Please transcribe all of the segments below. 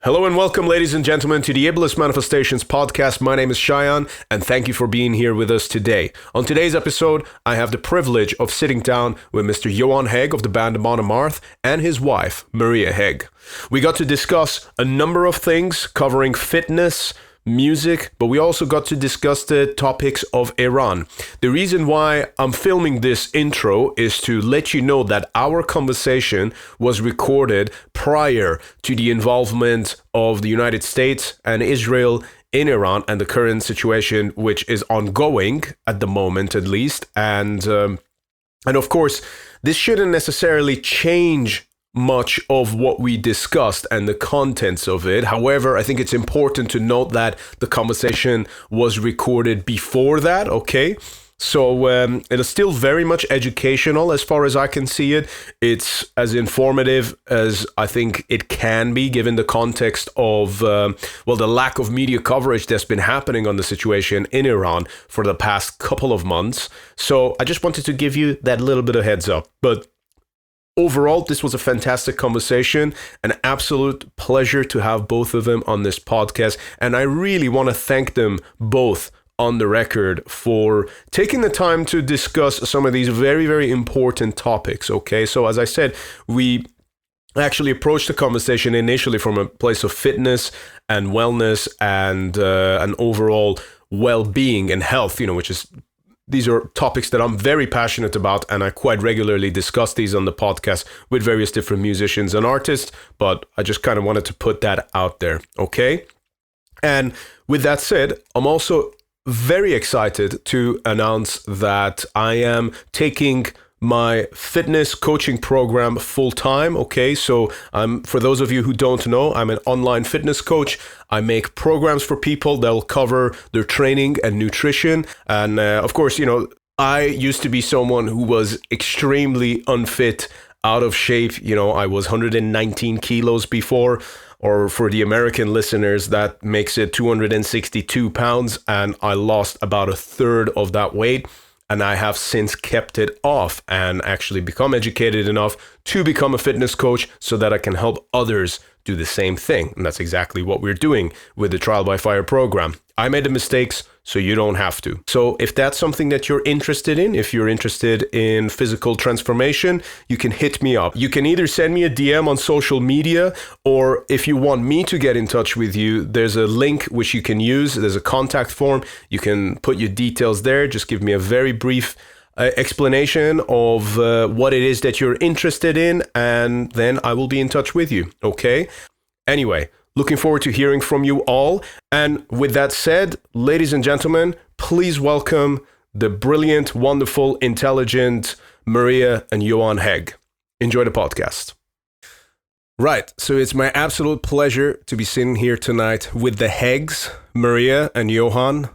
Hello and welcome, ladies and gentlemen, to the Iblis Manifestations Podcast. My name is Cheyenne, and thank you for being here with us today. On today's episode, I have the privilege of sitting down with Mr. Johan Hegg of the band Monomarth and his wife, Maria Hegg. We got to discuss a number of things covering fitness, music, but we also got to discuss the topics of Iran. The reason why I'm filming this intro is to let you know that our conversation was recorded prior to the involvement of the United States and Israel in Iran and the current situation, which is ongoing at the moment, at least. And of course, this shouldn't necessarily change much of what we discussed and the contents of it. However, I think it's important to note that the conversation was recorded before that, okay? So it is still very much educational as far as I can see it. It's as informative as I think it can be, given the context of, the lack of media coverage that's been happening on the situation in Iran for the past couple of months. So I just wanted to give you that little bit of heads up. But overall, this was a fantastic conversation, an absolute pleasure to have both of them on this podcast. And I really want to thank them both on the record for taking the time to discuss some of these very, very important topics. Okay, so as I said, we actually approached the conversation initially from a place of fitness and wellness and an overall well-being and health, which is these are topics that I'm very passionate about, and I quite regularly discuss these on the podcast with various different musicians and artists, but I just kind of wanted to put that out there, okay? And with that said, I'm also very excited to announce that I am taking my fitness coaching program full-time, okay? So for those of you who don't know, I'm an online fitness coach. I make programs for people that'll cover their training and nutrition. And of course, I used to be someone who was extremely unfit, out of shape. I was 119 kilos before, or for the American listeners, that makes it 262 pounds. And I lost about a third of that weight. And I have since kept it off and actually become educated enough to become a fitness coach so that I can help others do the same thing. And that's exactly what we're doing with the Trial by Fire program. I made the mistakes, so you don't have to. So if that's something that you're interested in, if you're interested in physical transformation, you can hit me up. You can either send me a DM on social media, or if you want me to get in touch with you, there's a link which you can use. There's a contact form. You can put your details there. Just give me a very brief explanation of what it is that you're interested in, and then I will be in touch with you, okay? Anyway, looking forward to hearing from you all. And with that said, ladies and gentlemen, please welcome the brilliant, wonderful, intelligent Maria and Johan Hegg. Enjoy the podcast. Right, so it's my absolute pleasure to be sitting here tonight with the Hegs, Maria and Johan.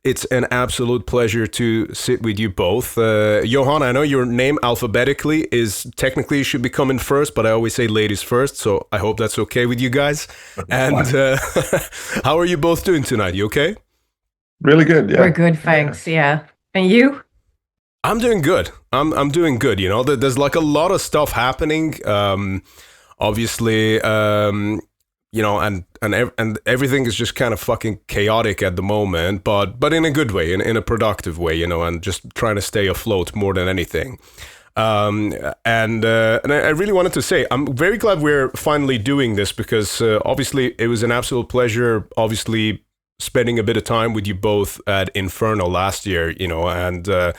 It's an absolute pleasure to sit with you both. Johan, I know your name alphabetically is technically should be coming first, but I always say ladies first, so I hope that's okay with you guys. And how are you both doing tonight? You okay? Really good, yeah. We're good, thanks, yeah. And you? I'm doing good. I'm doing good, There's like a lot of stuff happening. Obviously, and everything is just kind of fucking chaotic at the moment, but in a good way, in a productive way, and just trying to stay afloat more than anything. And I really wanted to say, I'm very glad we're finally doing this because obviously it was an absolute pleasure, obviously spending a bit of time with you both at Inferno last year, and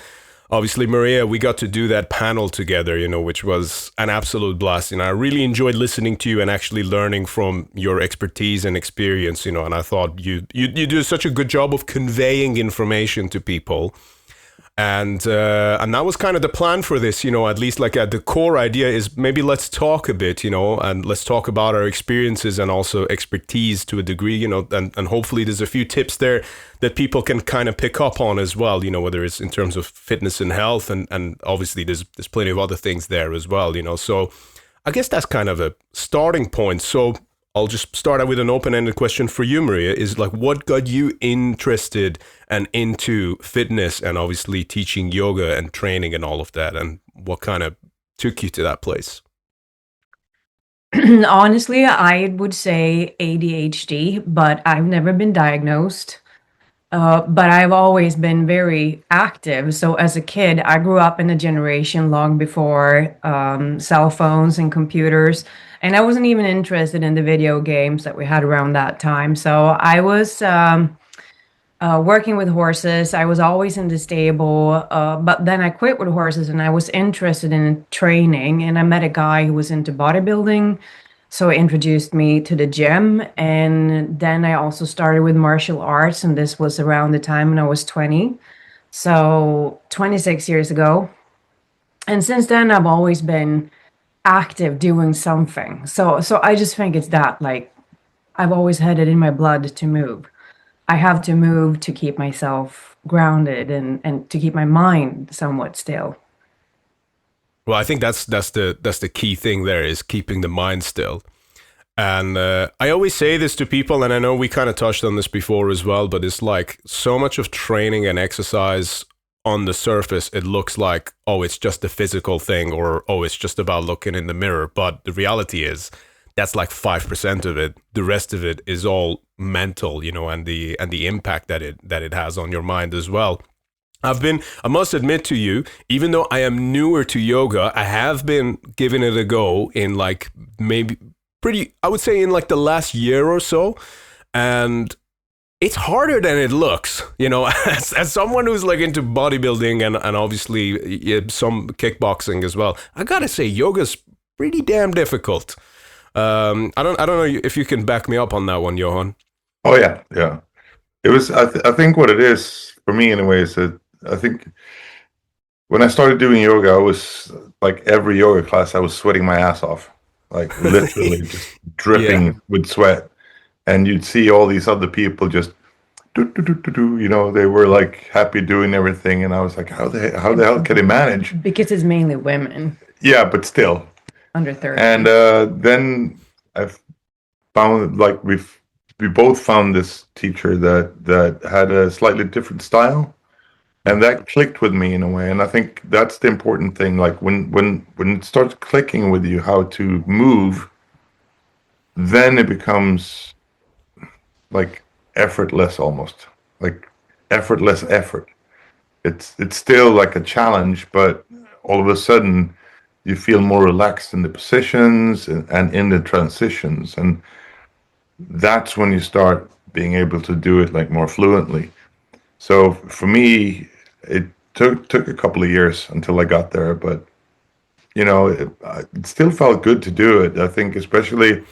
obviously, Maria, we got to do that panel together, which was an absolute blast. I really enjoyed listening to you and actually learning from your expertise and experience, and I thought you do such a good job of conveying information to people. And that was kind of the plan for this, at least like at the core idea is maybe let's talk a bit, and let's talk about our experiences and also expertise to a degree, and hopefully there's a few tips there that people can kind of pick up on as well, whether it's in terms of fitness and health, and obviously there's plenty of other things there as well, so I guess that's kind of a starting point. So I'll just start out with an open-ended question for you, Maria, is like, what got you interested and into fitness and obviously teaching yoga and training and all of that, and what kind of took you to that place? Honestly, I would say ADHD, but I've never been diagnosed. But I've always been very active. So as a kid, I grew up in a generation long before cell phones and computers. And I wasn't even interested in the video games that we had around that time. So I was working with horses. I was always in the stable, but then I quit with horses and I was interested in training. And I met a guy who was into bodybuilding. So he introduced me to the gym. And then I also started with martial arts. And this was around the time when I was 20. So 26 years ago. And since then, I've always been active doing something. So I just think it's that, like, I've always had it in my blood to move. I have to move to keep myself grounded and to keep my mind somewhat still. Well, I think that's the key thing there, is keeping the mind still. And I always say this to people, and I know we kind of touched on this before as well, but it's like so much of training and exercise on the surface, it looks like, oh, it's just a physical thing, or, oh, it's just about looking in the mirror. But the reality is that's like 5% of it. The rest of it is all mental, and the impact that it has on your mind as well. I must admit to you, even though I am newer to yoga, I have been giving it a go in like maybe I would say in like the last year or so. And it's harder than it looks, as someone who's like into bodybuilding and obviously some kickboxing as well. I gotta say, yoga's pretty damn difficult. I don't know if you can back me up on that one, Johan. Oh yeah. It was. I think what it is for me, anyway, is that I think when I started doing yoga, I was like every yoga class, I was sweating my ass off, like literally just dripping with sweat. And you'd see all these other people just they were like happy doing everything, and I was like, how the hell can they manage? Because it's mainly women. Yeah, but still under 30. And then I've found, like, we both found this teacher that had a slightly different style, and that clicked with me in a way. And I think that's the important thing. Like when it starts clicking with you how to move, then it becomes like effortless, almost like effortless effort. It's still like a challenge, but all of a sudden you feel more relaxed in the positions and in the transitions, and that's when you start being able to do it like more fluently. So for me, it took a couple of years until I got there, but it still felt good to do it. I think especially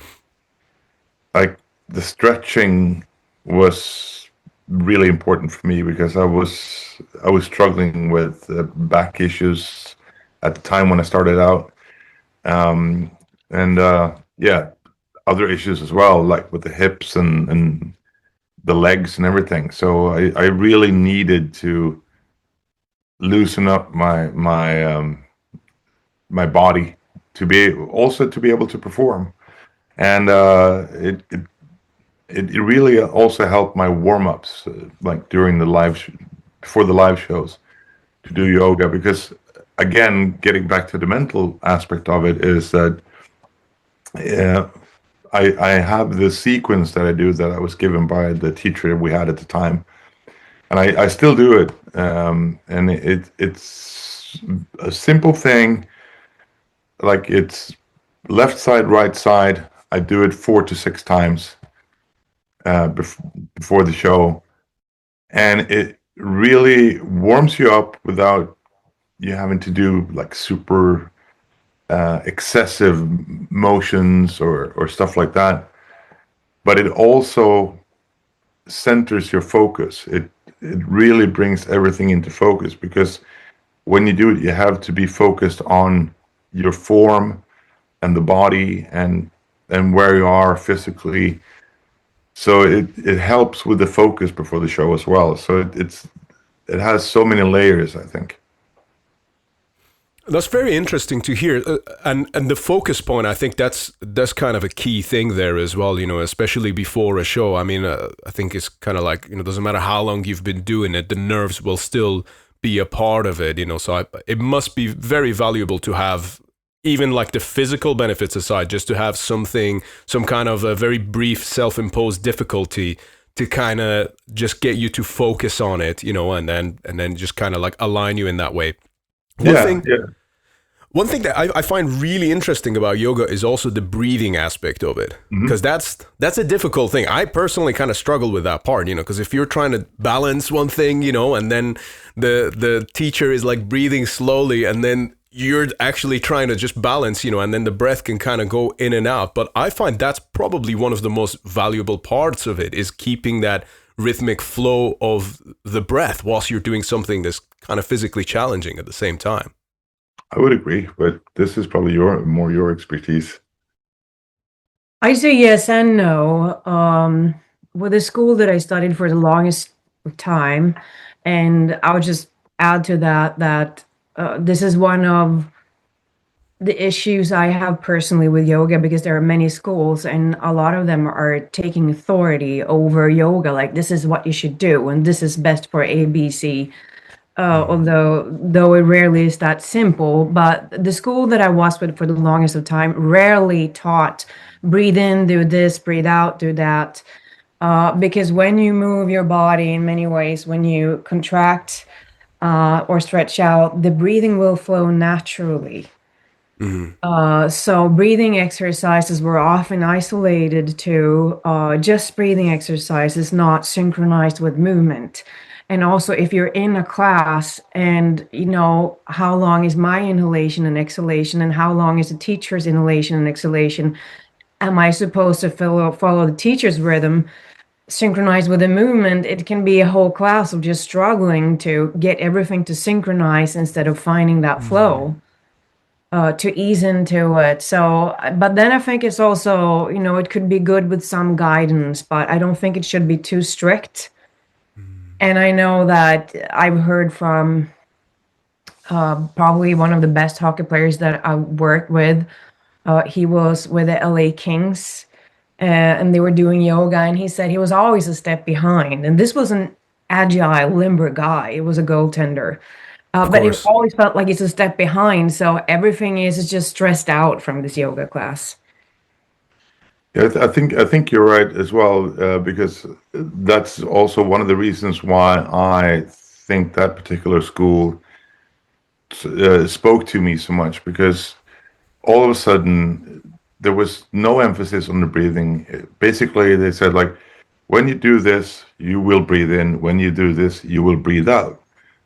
like the stretching was really important for me, because I was struggling with back issues at the time when I started out, and other issues as well, like with the hips and the legs and everything. So I really needed to loosen up my body to be able to perform, and it really also helped my warm-ups, like during before the live shows, to do yoga, because again, getting back to the mental aspect of it, is that I have this sequence that I do that I was given by the teacher we had at the time, and I still do it, and it's a simple thing, like it's left side, right side. I do it 4 to 6 times before the show, and it really warms you up without you having to do like super excessive motions or stuff like that. But it also centers your focus. It really brings everything into focus, because when you do it, you have to be focused on your form and the body and where you are physically. So it helps with the focus before the show as well. So it has so many layers, I think. That's very interesting to hear, and the focus point. I think that's kind of a key thing there as well. Especially before a show. I mean, I think it's kind of like, doesn't matter how long you've been doing it, the nerves will still be a part of it. So it must be very valuable to have even like the physical benefits aside, just to have some kind of a very brief self-imposed difficulty to kind of just get you to focus on it, you know, and then just kind of like align you in that way. One thing that I find really interesting about yoga is also the breathing aspect of it, because that's a difficult thing. I personally kind of struggle with that part, you know, because if you're trying to balance one thing, you know, and then the teacher is like breathing slowly, and then you're actually trying to just balance, you know, and then the breath can kind of go in and out. But I find that's probably one of the most valuable parts of it, is keeping that rhythmic flow of the breath whilst you're doing something that's kind of physically challenging at the same time. I would agree, but this is probably your expertise. I say yes and no. With the school that I studied for the longest time, and I would just add to that this is one of the issues I have personally with yoga, because there are many schools and a lot of them are taking authority over yoga, like this is what you should do and this is best for ABC. Although it rarely is that simple, but the school that I was with for the longest of time rarely taught breathe in, do this, breathe out, do that. Because when you move your body in many ways, when you contract or stretch out, the breathing will flow naturally. So breathing exercises were often isolated to just breathing exercises, not synchronized with movement. And also, if you're in a class and you know how long is my inhalation and exhalation and how long is the teacher's inhalation and exhalation, am I supposed to follow the teacher's rhythm, synchronized with the movement? It can be a whole class of just struggling to get everything to synchronize instead of finding that flow to ease into it. So, but then I think it's also, you know, it could be good with some guidance, but I don't think it should be too strict. And I know that I've heard from probably one of the best hockey players that I worked with. He was with the LA Kings and they were doing yoga, and he said he was always a step behind. And this was an agile, limber guy. It was a goaltender. But it always felt like it's a step behind. So everything is just stressed out from this yoga class. Yeah, I think you're right as well, because that's also one of the reasons why I think that particular school spoke to me so much, because all of a sudden there was no emphasis on the breathing. Basically, they said, like, when you do this, you will breathe in. When you do this, you will breathe out.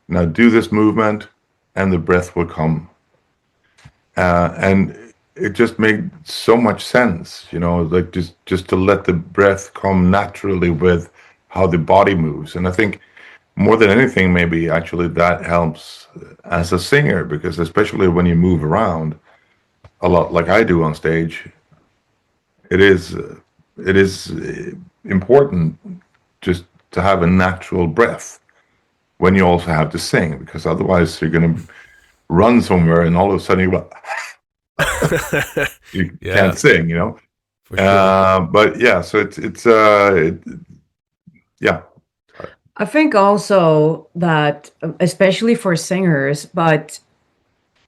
Now do this movement and the breath will come. And it just made so much sense, you know, like just to let the breath come naturally with how the body moves. And I think more than anything, maybe actually that helps as a singer, because especially when you move around a lot, like I do on stage, it is important just to have a natural breath when you also have to sing, because otherwise you're going to run somewhere and all of a sudden you're like, you can't sing, you know. Sure. But yeah, so it's yeah. I think also that, especially for singers, but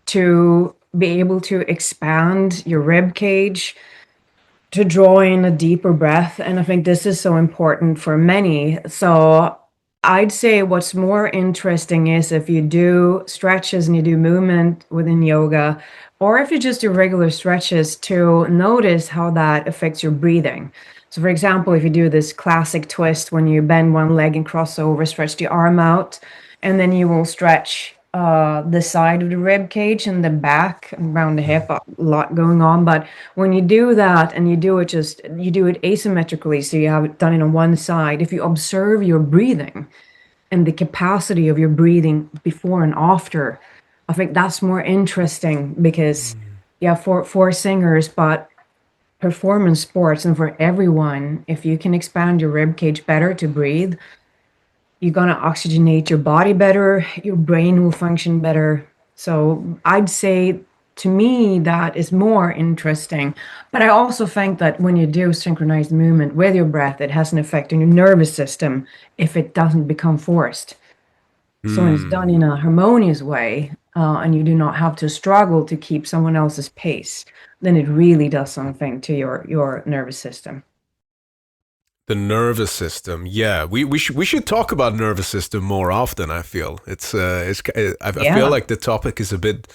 to be able to expand your rib cage, to draw in a deeper breath, and I think this is so important for many. So I'd say what's more interesting is if you do stretches and you do movement within yoga, or if you just do regular stretches, to notice how that affects your breathing. So for example, if you do this classic twist when you bend one leg and cross over, stretch the arm out, and then you will stretch the side of the rib cage and the back around the hip, a lot going on. But when you do that and you do it asymmetrically, so you have it done it on one side, if you observe your breathing and the capacity of your breathing before and after, I think that's more interesting, because for singers, but performance sports and for everyone, if you can expand your rib cage better to breathe, you're going to oxygenate your body better, your brain will function better. So I'd say, to me, that is more interesting. But I also think that when you do synchronized movement with your breath, it has an effect on your nervous system if it doesn't become forced. So when it's done in a harmonious way, and you do not have to struggle to keep someone else's pace, then it really does something to your nervous system. The nervous system, yeah. We should talk about nervous system more often. I feel I feel like the topic is a bit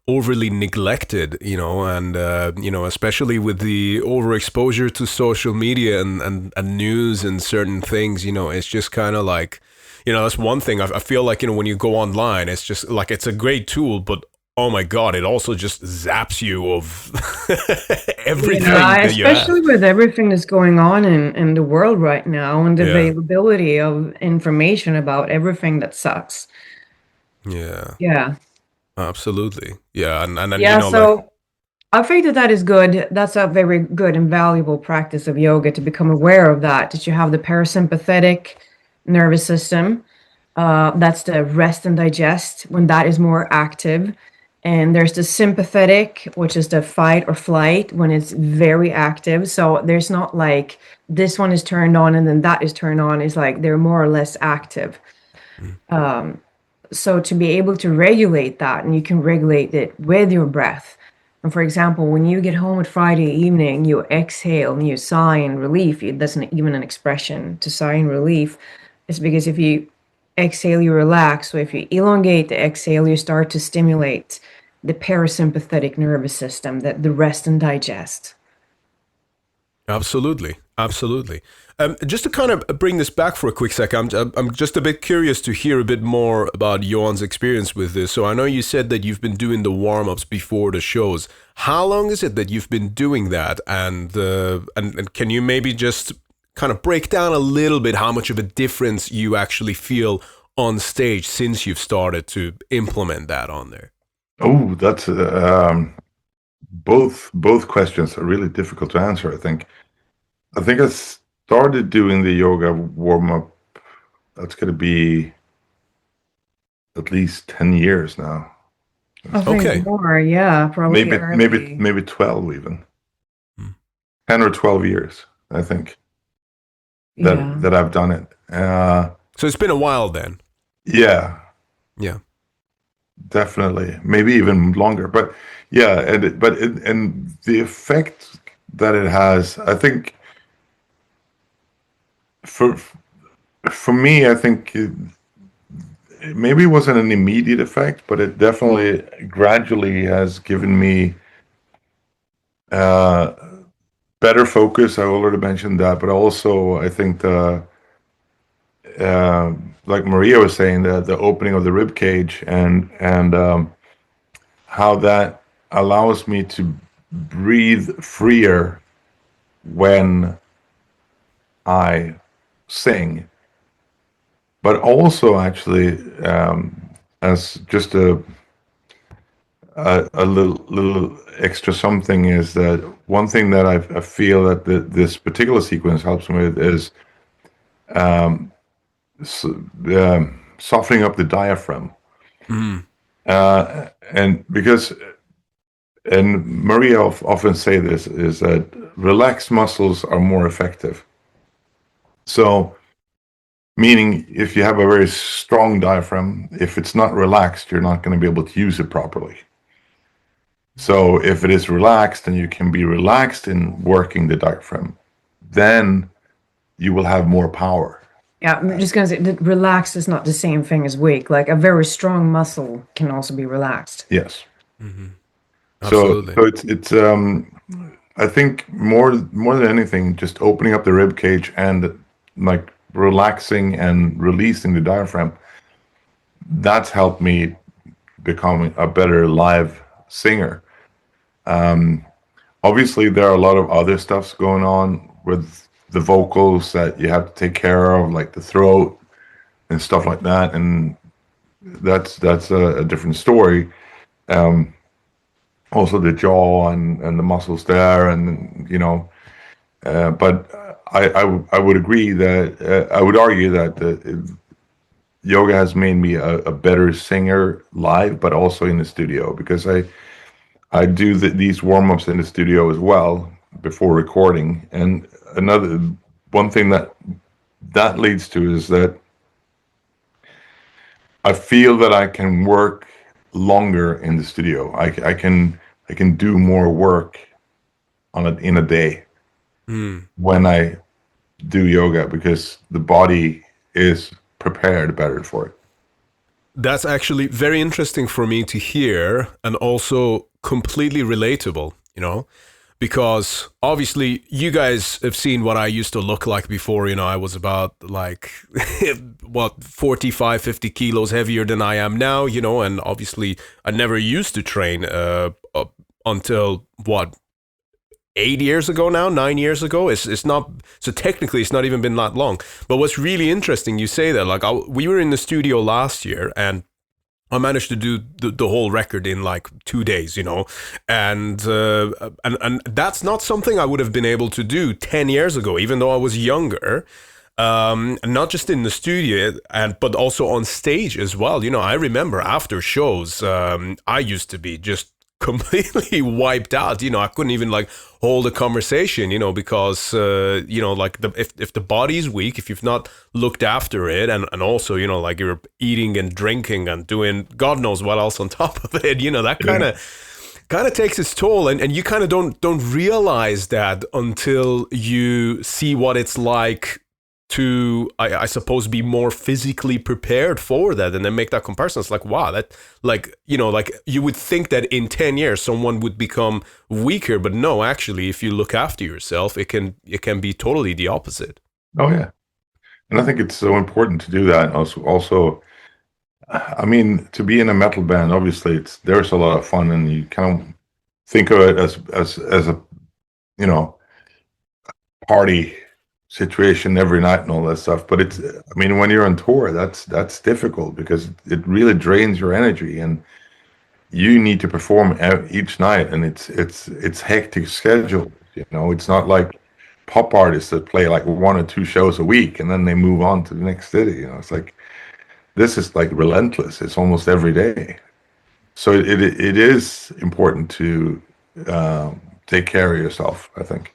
overly neglected, and especially with the overexposure to social media and news and certain things, it's just kind of like, that's one thing. I feel like, when you go online, it's just like, it's a great tool, but oh my God, it also just zaps you of everything. Especially with everything that's going on in the world right now, and the availability of information about everything that sucks. Yeah. Absolutely. Yeah. And so I think that is good. That's a very good and valuable practice of yoga, to become aware of that you have the parasympathetic nervous system. That's the rest and digest, when that is more active. And there's the sympathetic, which is the fight or flight, when it's very active. So there's not like this one is turned on and then that is turned on. It's like they're more or less active. So to be able to regulate that, and you can regulate it with your breath. And for example, when you get home at Friday evening, you exhale and you sigh in relief. That's not even an expression, to sigh in relief. It's because if you exhale, you relax. So if you elongate the exhale, you start to stimulate the parasympathetic nervous system, that the rest and digest. Absolutely. Just to kind of bring this back for a quick second, I'm just a bit curious to hear a bit more about Johan's experience with this. So I know you said that you've been doing the warm-ups before the shows. How long is it that you've been doing that? And can you maybe just kind of break down a little bit how much of a difference you actually feel on stage since you've started to implement that on there? Oh, that's both questions are really difficult to answer. I think I started doing the yoga warm up. That's going to be at least 10 years now. Okay, more, yeah, probably maybe 12 even. 10 or 12 years, I think. That I've done it. So it's been a while then. Yeah. Definitely, maybe even longer. But yeah, and the effect that it has, I think, for me, I think it maybe wasn't an immediate effect, but it definitely gradually has given me better focus. I already mentioned that, but also I think like Maria was saying, the opening of the rib cage and how that allows me to breathe freer when I sing, but also actually as just a little extra something is that one thing that I feel that this particular sequence helps me with is softening up the diaphragm. And because, and Maria often say this, is that relaxed muscles are more effective. So meaning if you have a very strong diaphragm, if it's not relaxed, you're not going to be able to use it properly. So if it is relaxed and you can be relaxed in working the diaphragm, then you will have more power. Yeah, I'm just going to say that relaxed is not the same thing as weak. Like a very strong muscle can also be relaxed. Yes. Mm-hmm. So it's I think more than anything, just opening up the rib cage and like relaxing and releasing the diaphragm, that's helped me become a better live singer. Obviously there are a lot of other stuffs going on with the vocals that you have to take care of, like the throat and stuff like that, and that's a different story. Also the jaw and the muscles there, and you know, but I would agree that I would argue that yoga has made me a better singer live, but also in the studio, because I do these warm-ups in the studio as well before recording. And one thing that leads to is that I feel that I can work longer in the studio. I can do more work in a day when I do yoga, because the body is prepared better for it. That's actually very interesting for me to hear, and also completely relatable, because obviously you guys have seen what I used to look like before. I was about like, 45, 50 kilos heavier than I am now, and obviously I never used to train until 8 years ago now, 9 years ago. It's not, so technically it's not even been that long. But what's really interesting, you say that, like we were in the studio last year and I managed to do the whole record in like 2 days, and that's not something I would have been able to do 10 years ago, even though I was younger. Not just in the studio, but also on stage as well. I remember after shows, I used to be just completely wiped out. I couldn't even like hold a conversation, because like if the body's weak, if you've not looked after it, and also like you're eating and drinking and doing God knows what else on top of it, that kind of takes its toll, and you kind of don't realize that until you see what it's like to, I suppose, be more physically prepared for that, and then make that comparison. It's like, wow, that, like, like you would think that in 10 years someone would become weaker, but no, actually, if you look after yourself, it can be totally the opposite. Oh yeah, and I think it's so important to do that. Also, I mean, to be in a metal band, obviously, there's a lot of fun, and you kind of think of it as a party situation every night and all that stuff. But when you're on tour, that's difficult, because it really drains your energy, and you need to perform each night, and it's hectic schedule. It's not like pop artists that play like 1 or 2 shows a week and then they move on to the next city. It's like, this is like relentless. It's almost every day. So it is important to take care of yourself, I think.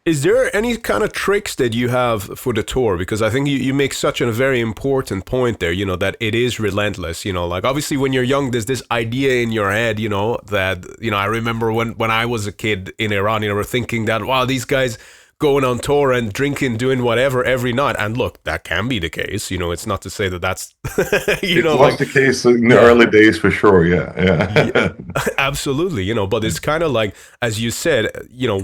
Is there any kind of tricks that you have for the tour? Because I think you make such a very important point there, that it is relentless, like obviously when you're young, there's this idea in your head, that, I remember when I was a kid in Iran, we're thinking that, wow, these guys going on tour and drinking, doing whatever every night. And look, that can be the case. It's not to say that that's, it was like the case in the early days for sure. Yeah. Absolutely. But it's kind of like, as you said,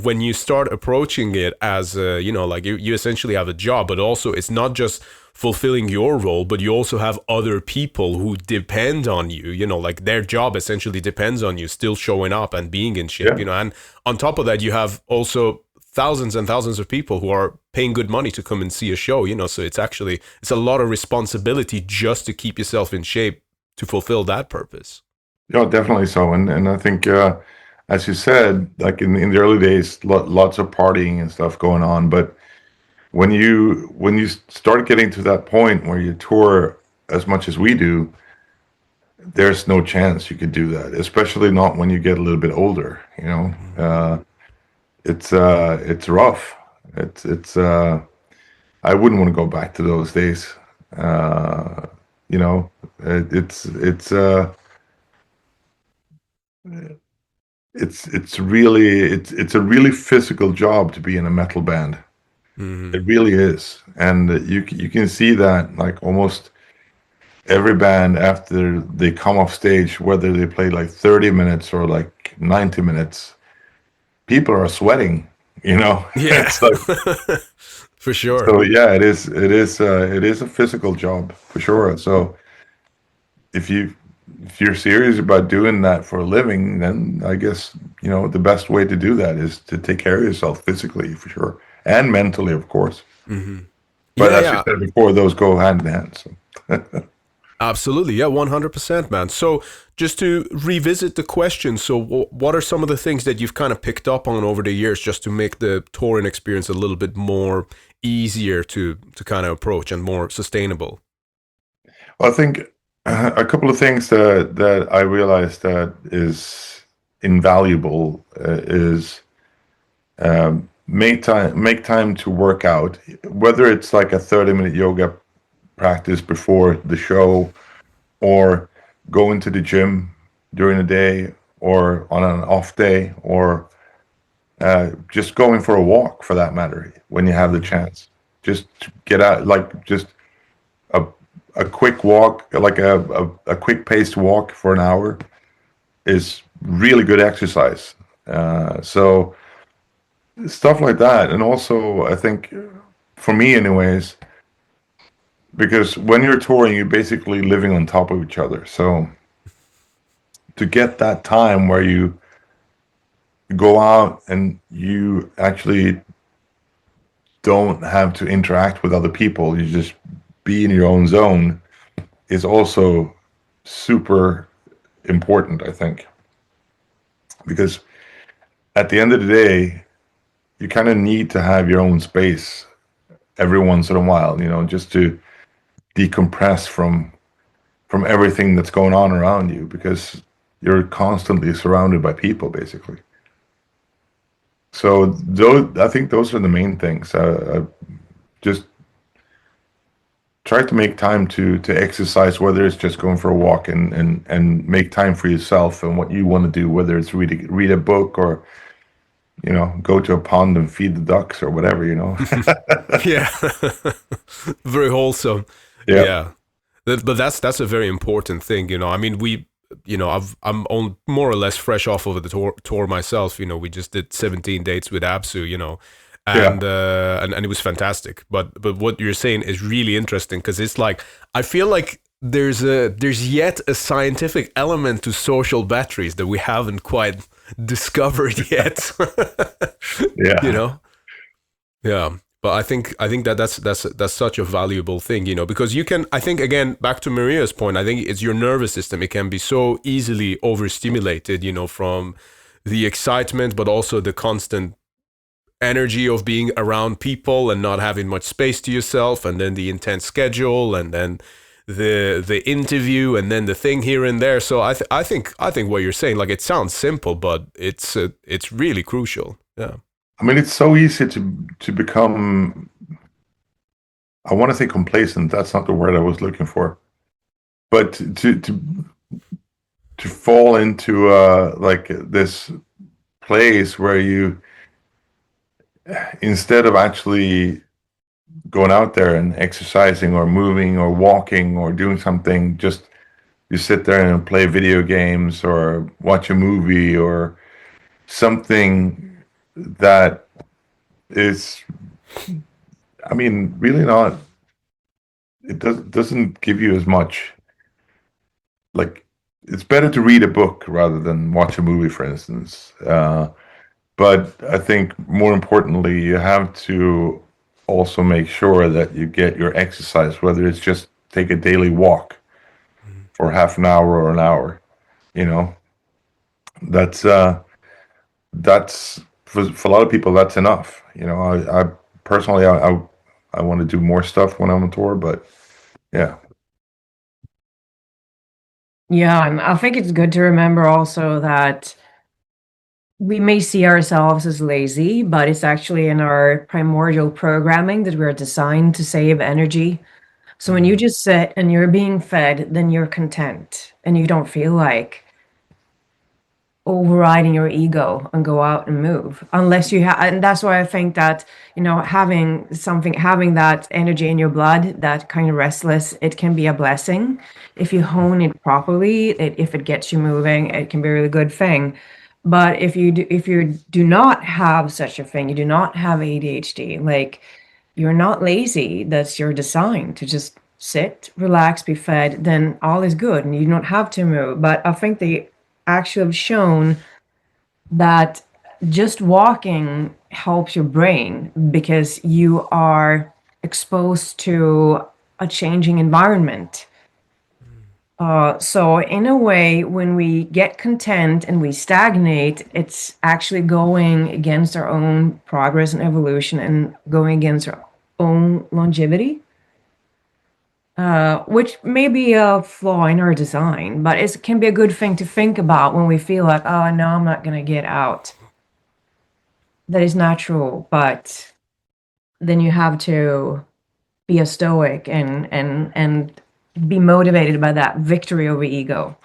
when you start approaching it as, like you essentially have a job, but also it's not just fulfilling your role, but you also have other people who depend on you, like their job essentially depends on you still showing up and being in shape, and on top of that, you have also thousands and thousands of people who are paying good money to come and see a show, so it's a lot of responsibility just to keep yourself in shape to fulfill that purpose. Yeah, definitely so. And I think, as you said, like in the early days, lots of partying and stuff going on. But when you start getting to that point where you tour as much as we do, there's no chance you could do that, especially not when you get a little bit older, It's rough. It's I wouldn't want to go back to those days. It's a really physical job to be in a metal band. Mm-hmm. It really is, and you can see that like almost every band after they come off stage, whether they play like 30 minutes or like 90 minutes. People are sweating, Yeah, it's like, for sure. So yeah, it is a physical job for sure. So if you're serious about doing that for a living, then I guess the best way to do that is to take care of yourself physically for sure, and mentally, of course. Mm-hmm. But as you said before, those go hand in hand. So. Absolutely. Yeah, 100%, man. So just to revisit the question, so what are some of the things that you've kind of picked up on over the years just to make the touring experience a little bit more easier to kind of approach and more sustainable? Well, I think a couple of things that I realized that is invaluable is make time to work out, whether it's like a 30-minute yoga practice before the show, or going to the gym during the day or on an off day, or just going for a walk for that matter when you have the chance. Just to get out, like just a, a quick walk, like a quick paced walk for an hour is really good exercise. So stuff like that. And also, I think for me anyways, because when you're touring, you're basically living on top of each other. So to get that time where you go out and you actually don't have to interact with other people, you just be in your own zone, is also super important, I think. Because at the end of the day, you kind of need to have your own space every once in a while, just to decompress from everything that's going on around you, because you're constantly surrounded by people, basically. So I think those are the main things. Just try to make time to exercise, whether it's just going for a walk, and make time for yourself and what you want to do, whether it's read a book or go to a pond and feed the ducks or whatever. Yeah. Very wholesome. Yeah. But that's a very important thing, I mean, I'm on more or less fresh off of the tour myself. We just did 17 dates with Absu, and it was fantastic. But what you're saying is really interesting, because it's like, I feel like there's yet a scientific element to social batteries that we haven't quite discovered yet. Yeah. Yeah. But I think that's such a valuable thing, because you can, I think, again, back to Maria's point, I think it's your nervous system. It can be so easily overstimulated, from the excitement, but also the constant energy of being around people and not having much space to yourself, and then the intense schedule, and then the interview, and then the thing here and there. So I think what you're saying, like, it sounds simple, but it's really crucial. Yeah. I mean, it's so easy to become, I want to say complacent. That's not the word I was looking for. But to fall into like this place where you, instead of actually going out there and exercising or moving or walking or doing something, just you sit there and play video games or watch a movie or something that is, I mean, really not, it doesn't give you as much. Like, it's better to read a book rather than watch a movie, for instance. But I think more importantly, you have to also make sure that you get your exercise, whether it's just take a daily walk for half an hour or an hour. That's for a lot of people, that's enough. I personally, I want to do more stuff when I'm on tour, but yeah. Yeah, and I think it's good to remember also that we may see ourselves as lazy, but it's actually in our primordial programming that we're designed to save energy. So when you just sit and you're being fed, then you're content and you don't feel like overriding your ego and go out and move, unless you have. And that's why I think that having that energy in your blood, that kind of restless, it can be a blessing if you hone it properly. If it gets you moving, it can be a really good thing. But if you do not have such a thing, you do not have ADHD, like, you're not lazy, that's your design to just sit, relax, be fed, then all is good and you don't have to move. But I think they actually have shown that just walking helps your brain because you are exposed to a changing environment. So in a way, when we get content and we stagnate, it's actually going against our own progress and evolution and going against our own longevity. Which may be a flaw in our design, but it can be a good thing to think about when we feel like, oh, no, I'm not going to get out. That is natural, but then you have to be a stoic and be motivated by that victory over ego.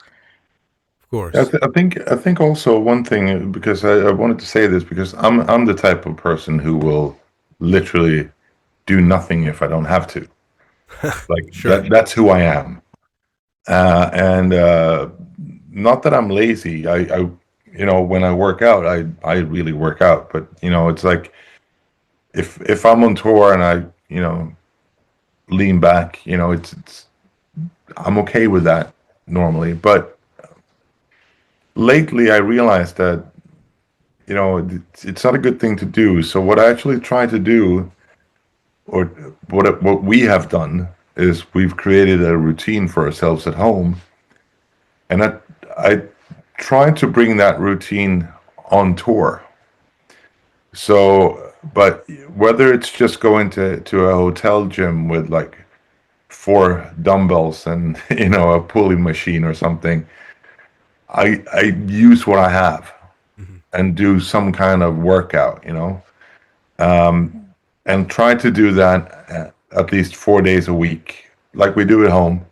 Of course. I think also one thing, because I wanted to say this, because I'm the type of person who will literally do nothing if I don't have to. Like Sure. that's who I am. And not that I'm lazy. I when I work out, I really work out. But it's like if I'm on tour and I lean back, it's I'm okay with that normally. But lately, I realized that it's not a good thing to do. So what I actually try to do, or what we have done, is we've created a routine for ourselves at home, and I try to bring that routine on tour. So, but whether it's just going to a hotel gym with like 4 dumbbells and a pulley machine or something, I use what I have and do some kind of workout, and try to do that at least 4 days a week, like we do at home.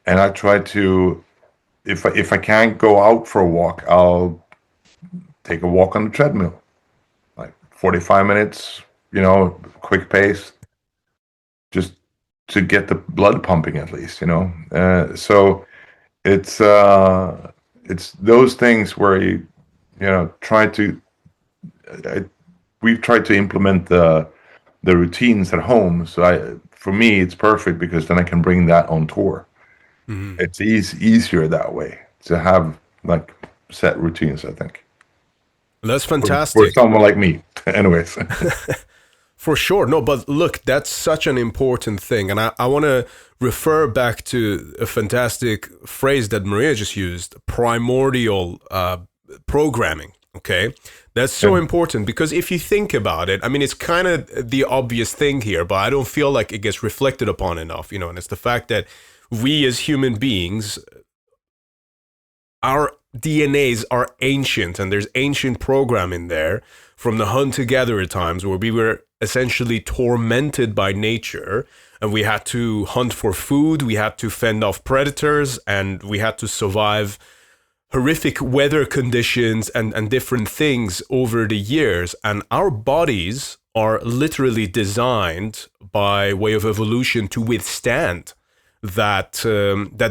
And I try to, if I can't go out for a walk, I'll take a walk on the treadmill, like 45 minutes, quick pace, just to get the blood pumping at least, So it's those things where you try to. We've tried to implement the routines at home. So for me, it's perfect because then I can bring that on tour. Mm-hmm. It's easier that way to have like set routines, I think. That's fantastic. For someone like me, anyways. For sure. No, but look, that's such an important thing. And I want to refer back to a fantastic phrase that Maria just used, primordial programming. Okay. That's so important because if you think about it, I mean, it's kind of the obvious thing here, but I don't feel like it gets reflected upon enough, and it's the fact that we as human beings, our DNAs are ancient, and there's ancient programming there from the hunter-gatherer times where we were essentially tormented by nature, and we had to hunt for food, we had to fend off predators, and we had to survive horrific weather conditions and different things over the years. And our bodies are literally designed by way of evolution to withstand that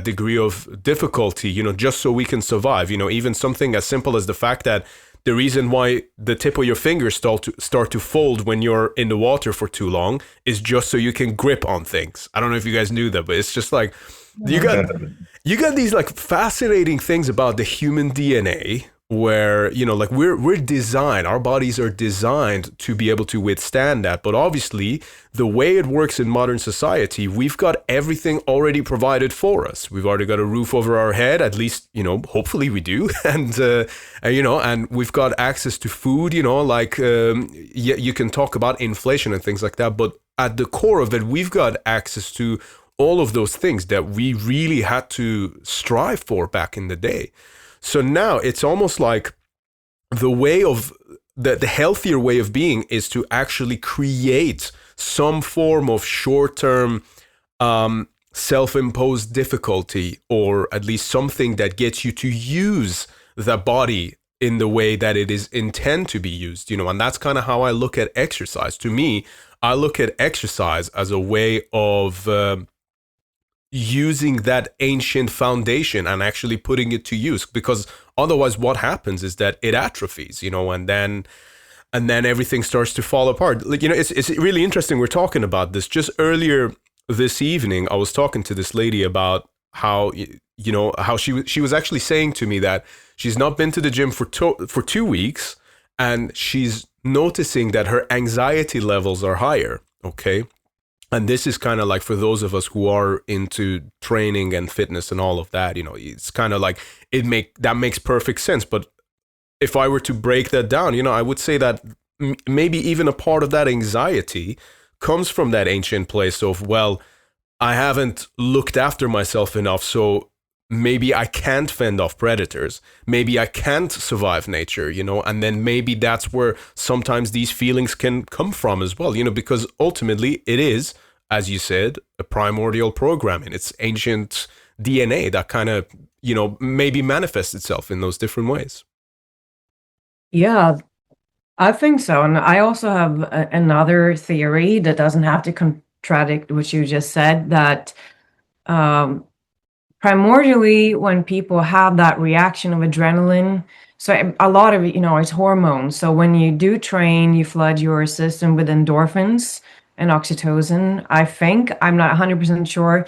degree of difficulty, just so we can survive. Even something as simple as the fact that the reason why the tip of your fingers start to fold when you're in the water for too long is just so you can grip on things. I don't know if you guys knew that, but it's just like you got these like fascinating things about the human DNA where, like we're designed, our bodies are designed to be able to withstand that. But obviously, the way it works in modern society, we've got everything already provided for us. We've already got a roof over our head, at least, hopefully we do. And we've got access to food, you can talk about inflation and things like that. But at the core of it, we've got access to all of those things that we really had to strive for back in the day. So now it's almost like the way of the healthier way of being is to actually create some form of short-term self-imposed difficulty, or at least something that gets you to use the body in the way that it is intended to be used, and that's kind of how I look at exercise. To me, I look at exercise as a way of using that ancient foundation and actually putting it to use, because otherwise what happens is that it atrophies, and then everything starts to fall apart. Like, it's really interesting. We're talking about this just earlier this evening. I was talking to this lady about how, how she was actually saying to me that she's not been to the gym for 2 weeks, and she's noticing that her anxiety levels are higher. Okay. And this is kind of like for those of us who are into training and fitness and all of that, it's kind of like that makes perfect sense. But if I were to break that down, I would say that maybe even a part of that anxiety comes from that ancient place of, well, I haven't looked after myself enough, so maybe I can't fend off predators. Maybe I can't survive nature, and then maybe that's where sometimes these feelings can come from as well, because ultimately it is, as you said, a primordial programming. It's ancient DNA that kind of, maybe manifests itself in those different ways. Yeah, I think so. And I also have another theory that doesn't have to contradict what you just said, that primordially, when people have that reaction of adrenaline, so a lot of it, it's hormones. So when you do train, you flood your system with endorphins and oxytocin. I think, I'm not 100% sure,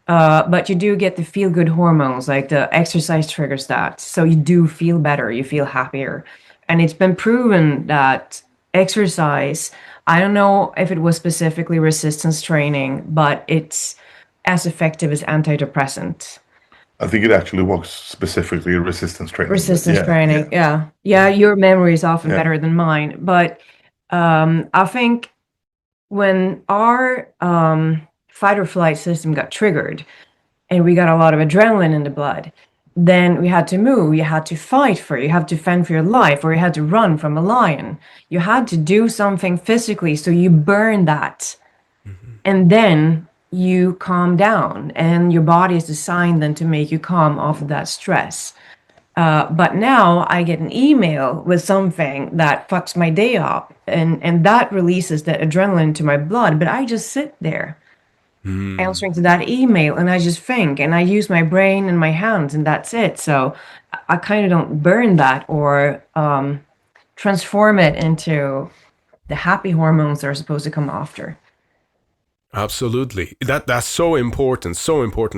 but you do get the feel-good hormones, like the exercise triggers that. So you do feel better, you feel happier. And it's been proven that exercise, I don't know if it was specifically resistance training, but it's as effective as antidepressant. I think it actually works specifically resistance training. Resistance training, yeah. Your memory is often better than mine. But I think when our fight or flight system got triggered and we got a lot of adrenaline in the blood, then we had to move, you had to fight you had to fend for your life, or you had to run from a lion. You had to do something physically, so you burn that. Mm-hmm. And then you calm down, and your body is designed then to make you calm off of that stress. But now I get an email with something that fucks my day up, and that releases the adrenaline to my blood, but I just sit there answering to that email, and I just think, and I use my brain and my hands, and that's it. So I kind of don't burn that or transform it into the happy hormones that are supposed to come after. Absolutely. That's so important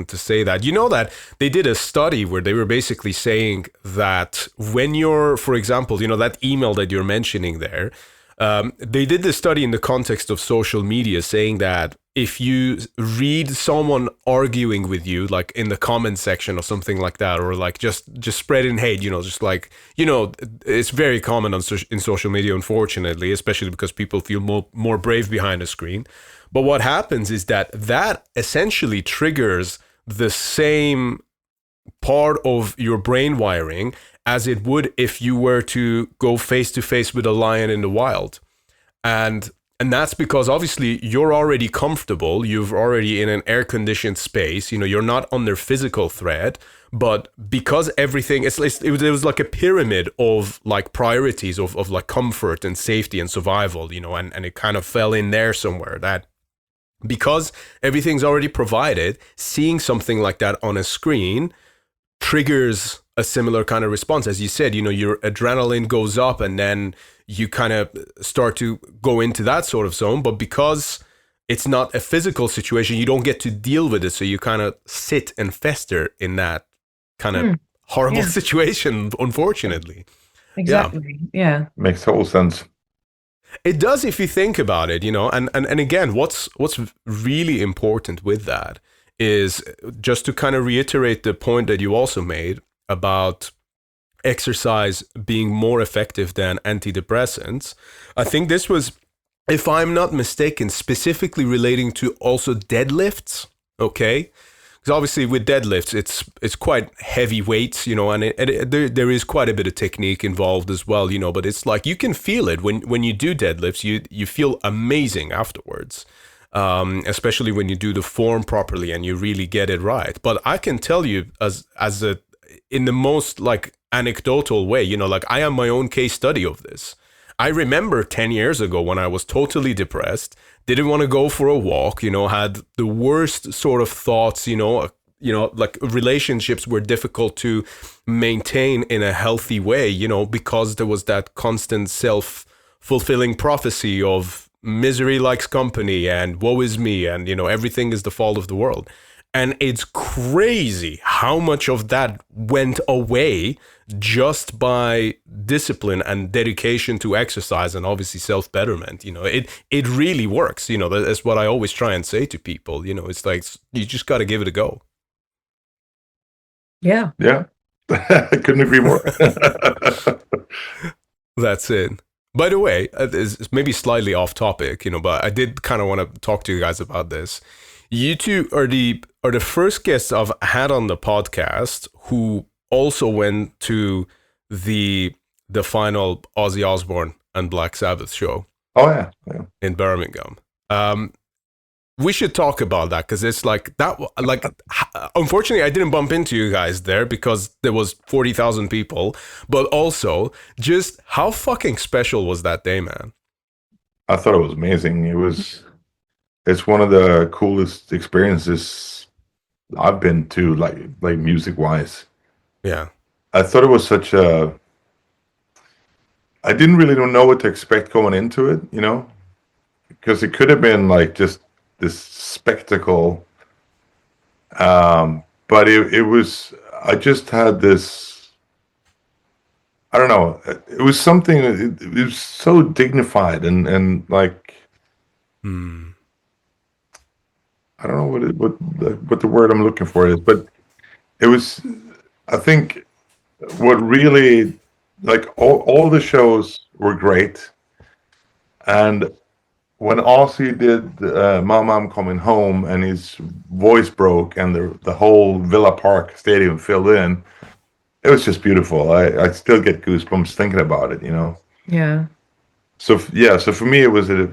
to say that. You know that they did a study where they were basically saying that when you're, for example, that email that you're mentioning there, they did this study in the context of social media, saying that if you read someone arguing with you, like in the comment section or something like that, or like just spreading hate, just like, it's very common in social media, unfortunately, especially because people feel more brave behind a screen. But what happens is that essentially triggers the same part of your brain wiring as it would if you were to go face to face with a lion in the wild. And that's because obviously you're already comfortable, you're already in an air-conditioned space, you're not under physical threat, but because everything, it was like a pyramid of like priorities of like comfort and safety and survival, and it kind of fell in there somewhere, that because everything's already provided, seeing something like that on a screen triggers a similar kind of response. As you said, your adrenaline goes up, and then you kind of start to go into that sort of zone. But because it's not a physical situation, you don't get to deal with it. So you kind of sit and fester in that kind of horrible situation, unfortunately. Exactly. Yeah. Makes total sense. It does if you think about it, and again, what's really important with that is just to kind of reiterate the point that you also made about exercise being more effective than antidepressants. I think this was, if I'm not mistaken, specifically relating to also deadlifts, okay? Because obviously with deadlifts, it's quite heavy weights, and there is quite a bit of technique involved as well, but it's like you can feel it when you do deadlifts, you feel amazing afterwards. Especially when you do the form properly and you really get it right. But I can tell you in the most like anecdotal way, like I am my own case study of this. I remember 10 years ago when I was totally depressed, didn't want to go for a walk, had the worst sort of thoughts, like relationships were difficult to maintain in a healthy way, because there was that constant self-fulfilling prophecy of misery likes company and woe is me, and everything is the fault of the world. And it's crazy how much of that went away just by discipline and dedication to exercise and obviously self-betterment. It really works. That's what I always try and say to people. It's like you just got to give it a go. Yeah. I couldn't agree more. That's it. By the way, it's maybe slightly off topic, but I did kind of want to talk to you guys about this. You two are the first guests I've had on the podcast who also went to the final Ozzy Osbourne and Black Sabbath show. Oh yeah. In Birmingham. we should talk about that, because it's like that. Like, unfortunately, I didn't bump into you guys there because there was 40,000 people. But also, just how fucking special was that day, man? I thought it was amazing. It's one of the coolest experiences I've been to, like music wise. Yeah. I thought it was such a. I didn't really know what to expect going into it, you know, because it could have been like just this spectacle. But it was. I just had this. I don't know. It was something. It was so dignified and like. I don't know what the word I'm looking for is, but it was. I think what really, like, all the shows were great, and when Ozzy did "Mama, I'm Coming Home" and his voice broke and the whole Villa Park Stadium filled in, it was just beautiful. I still get goosebumps thinking about it, you know. Yeah. So for me it was a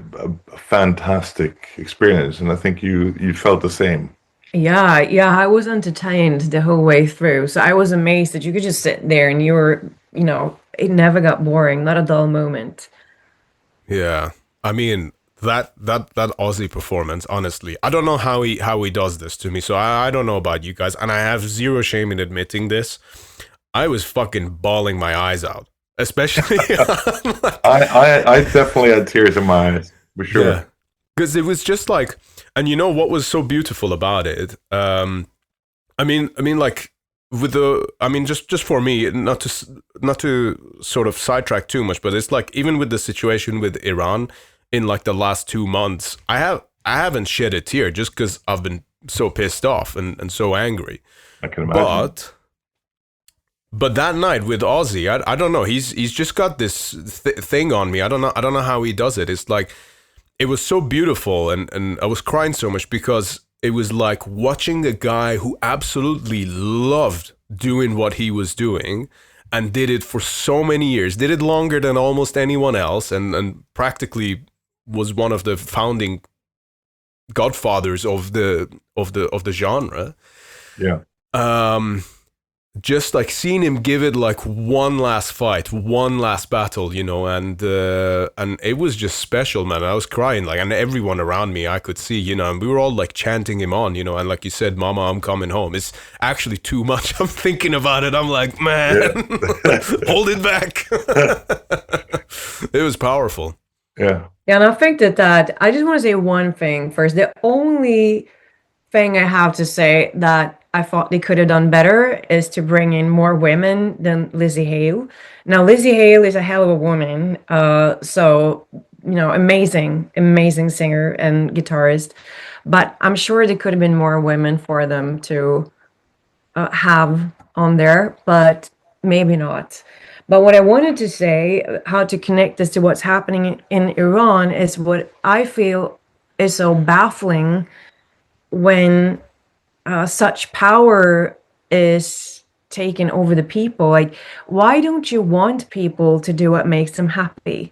fantastic experience, and I think you felt the same. Yeah, I was entertained the whole way through. So I was amazed that you could just sit there and you were, it never got boring, not a dull moment. Yeah. I mean, that Ozzy performance, honestly, I don't know how he does this to me. So I don't know about you guys, and I have zero shame in admitting this. I was fucking bawling my eyes out. Especially I definitely had tears in my eyes, for sure. Yeah. Because it was just like, and you know what was so beautiful about it? I mean, like just for me, not to sort of sidetrack too much, but it's like, even with the situation with Iran in like the last 2 months, I haven't shed a tear just because I've been so pissed off and so angry. I can imagine. But that night with Ozzy, I don't know. He's just got this thing on me. I don't know how he does it. It's like, it was so beautiful, and I was crying so much because it was like watching a guy who absolutely loved doing what he was doing and did it for so many years, did it longer than almost anyone else, and practically was one of the founding godfathers of the genre. Yeah. Just like seeing him give it like one last fight, one last battle, and it was just special, man. I was crying, like, and everyone around me I could see, and we were all like chanting him on, and like you said, "Mama, I'm coming home." It's actually too much. I'm thinking about it. I'm like, man, hold it back. It was powerful. Yeah. Yeah, and I think that I just want to say one thing first. The only thing I have to say that I thought they could have done better is to bring in more women than Lzzy Hale. Now, Lzzy Hale is a hell of a woman. So, amazing singer and guitarist. But I'm sure there could have been more women for them to have on there, but maybe not. But what I wanted to say, how to connect this to what's happening in Iran, is what I feel is so baffling when such power is taken over the people. Like, why don't you want people to do what makes them happy?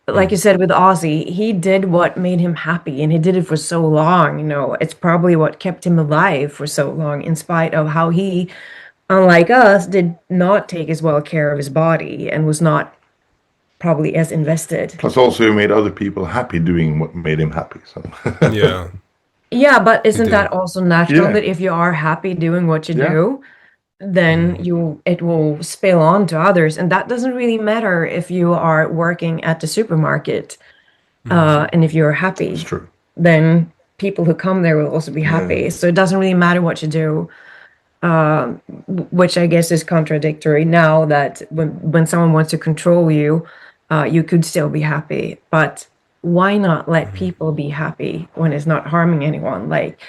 Like you said with Ozzy, he did what made him happy, and he did it for so long. It's probably what kept him alive for so long, in spite of how he, unlike us, did not take as well care of his body and was not probably as invested. Plus, also, he made other people happy doing what made him happy. So yeah. Yeah, but isn't that also natural that if you are happy doing what you do, then it will spill on to others, and that doesn't really matter if you are working at the supermarket, and if you're happy, it's true. Then people who come there will also be happy. So it doesn't really matter what you do, which I guess is contradictory now that when someone wants to control you, you could still be happy, but why not let people be happy when it's not harming anyone? Like,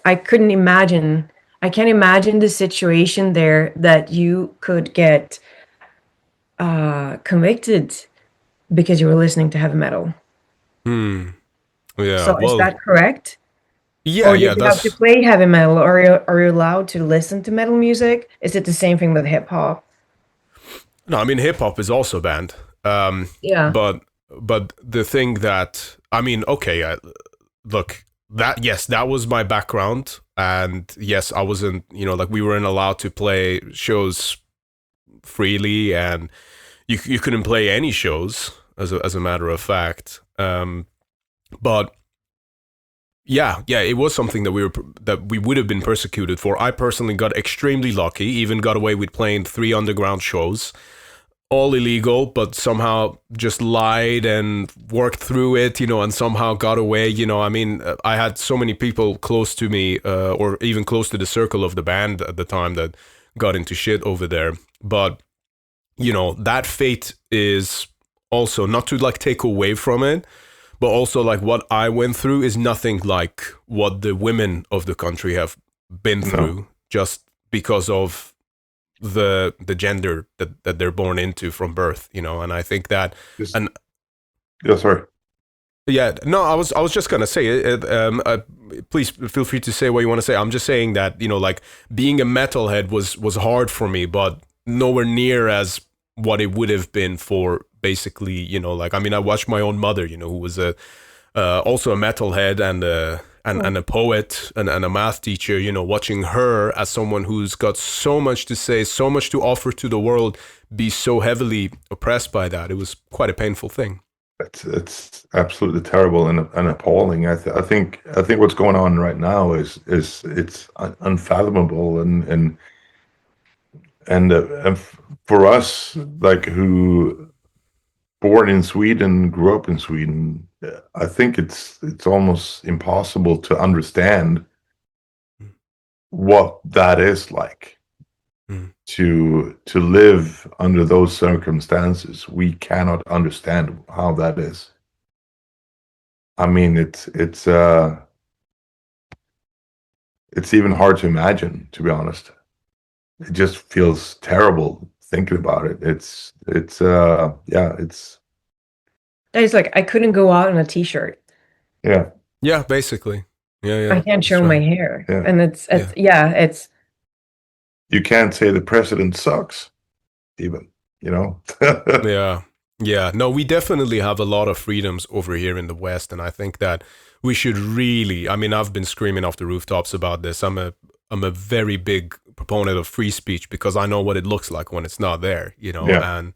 I can't imagine the situation there that you could get convicted because you were listening to heavy metal. Yeah. So is that correct? Yeah, or you have to play heavy metal, or are you allowed to listen to metal music? Is it the same thing with hip hop? No, I mean, hip hop is also banned. But the thing that, I mean, okay, look, that was my background. And yes, I wasn't, like we weren't allowed to play shows freely, and you couldn't play any shows as a matter of fact. But yeah, it was something that we would have been persecuted for. I personally got extremely lucky, even got away with playing 3 underground shows, all illegal, but somehow just lied and worked through it, and somehow got away. I mean, I had so many people close to me, or even close to the circle of the band at the time, that got into shit over there. But, that fate is also not to like take away from it, but also like what I went through is nothing like what the women of the country have been through, just because of the gender that they're born into from birth, and I think that sorry. Yeah, no, I was just gonna say it. Please feel free to say what you want to say. I'm just saying that like being a metalhead was hard for me, but nowhere near as what it would have been for basically like, I mean, I watched my own mother, who was also a metalhead and a poet and a math teacher, watching her as someone who's got so much to say, so much to offer to the world, be so heavily oppressed by that. It was quite a painful thing. It's absolutely terrible and appalling. I think what's going on right now is it's unfathomable, and for us, like, who born in Sweden, grew up in Sweden, I think it's almost impossible to understand what that is like. To live under those circumstances. We cannot understand how that is. I mean, it's even hard to imagine, to be honest. It just feels terrible thinking about it. It's like I couldn't go out in a t-shirt. Yeah, basically. Yeah. I can't show my hair. Yeah. And it's you can't say the president sucks, even, Yeah. No, we definitely have a lot of freedoms over here in the West, and I think that we should really, I mean, I've been screaming off the rooftops about this. I'm a very big proponent of free speech, because I know what it looks like when it's not there, and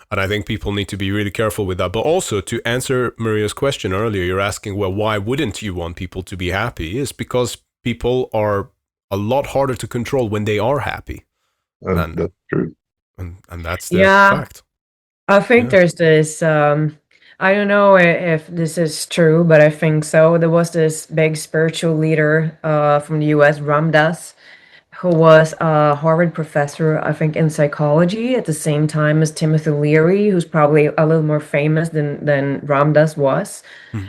I think people need to be really careful with that. But also, to answer Maria's question earlier, you're asking, well, why wouldn't you want people to be happy? It's because people are a lot harder to control when they are happy. And that's true. And that's the fact. I think there's this, I don't know if this is true, but I think so. There was this big spiritual leader from the US, Ram Dass, who was a Harvard professor, I think, in psychology at the same time as Timothy Leary, who's probably a little more famous than Ram Dass was.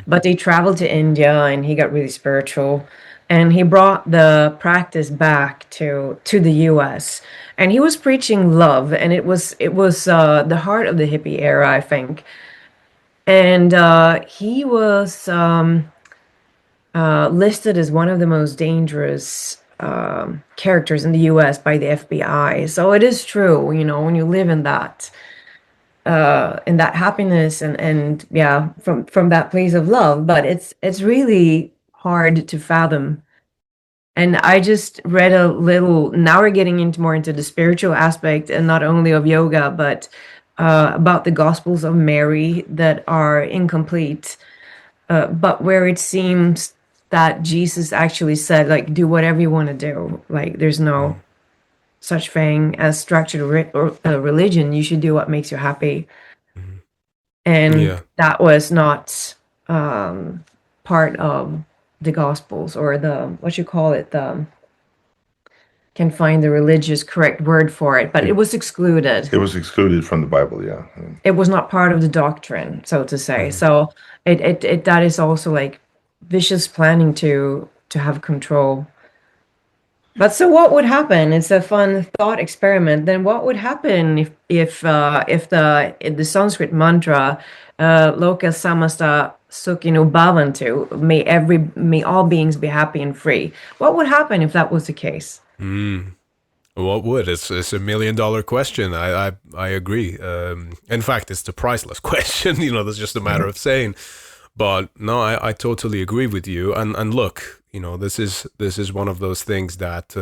But they traveled to India, and he got really spiritual. And he brought the practice back to the U.S. And he was preaching love, and it was the heart of the hippie era, I think. And he was listed as one of the most dangerous characters in the U.S. by the FBI. So it is true, when you live in that happiness and from that place of love. But it's really hard to fathom. And I just read a little, now we're getting more into the spiritual aspect, and not only of yoga, but about the Gospels of Mary that are incomplete, but where it seems that Jesus actually said, like, do whatever you want to do. Like, there's no such thing as structured religion. You should do what makes you happy. And that was not part of the Gospels, or can find the religious correct word for it, but it was excluded. It was excluded from the Bible, yeah. It was not part of the doctrine, so to say. So it that is also like vicious planning to have control. But so what would happen? It's a fun thought experiment. Then what would happen if the Sanskrit mantra Loka Samasta Sukhino Bhavantu, may all beings be happy and free. What would happen if that was the case? What would? It's $1 million question. I agree. In fact, it's the priceless question. That's just a matter of saying. But no, I totally agree with you. And look, this is one of those things that,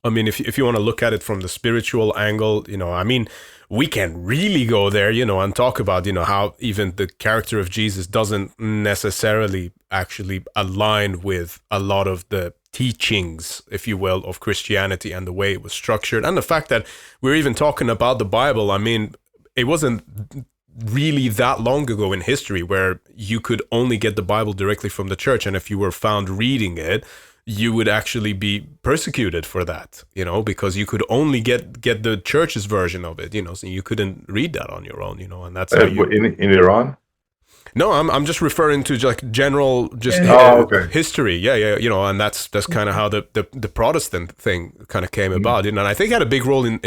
I mean, if you want to look at it from the spiritual angle, I mean, we can really go there, and talk about, how even the character of Jesus doesn't necessarily actually align with a lot of the teachings, if you will, of Christianity and the way it was structured. And the fact that we're even talking about the Bible, I mean, it wasn't really that long ago in history where you could only get the Bible directly from the church. And if you were found reading it, you would actually be persecuted for that, because you could only get the church's version of it, so you couldn't read that on your own, and that's how you... In Iran? No, I'm just referring to like general history. Yeah, and that's kind of how the Protestant thing kind of came about, and I think it had a big role in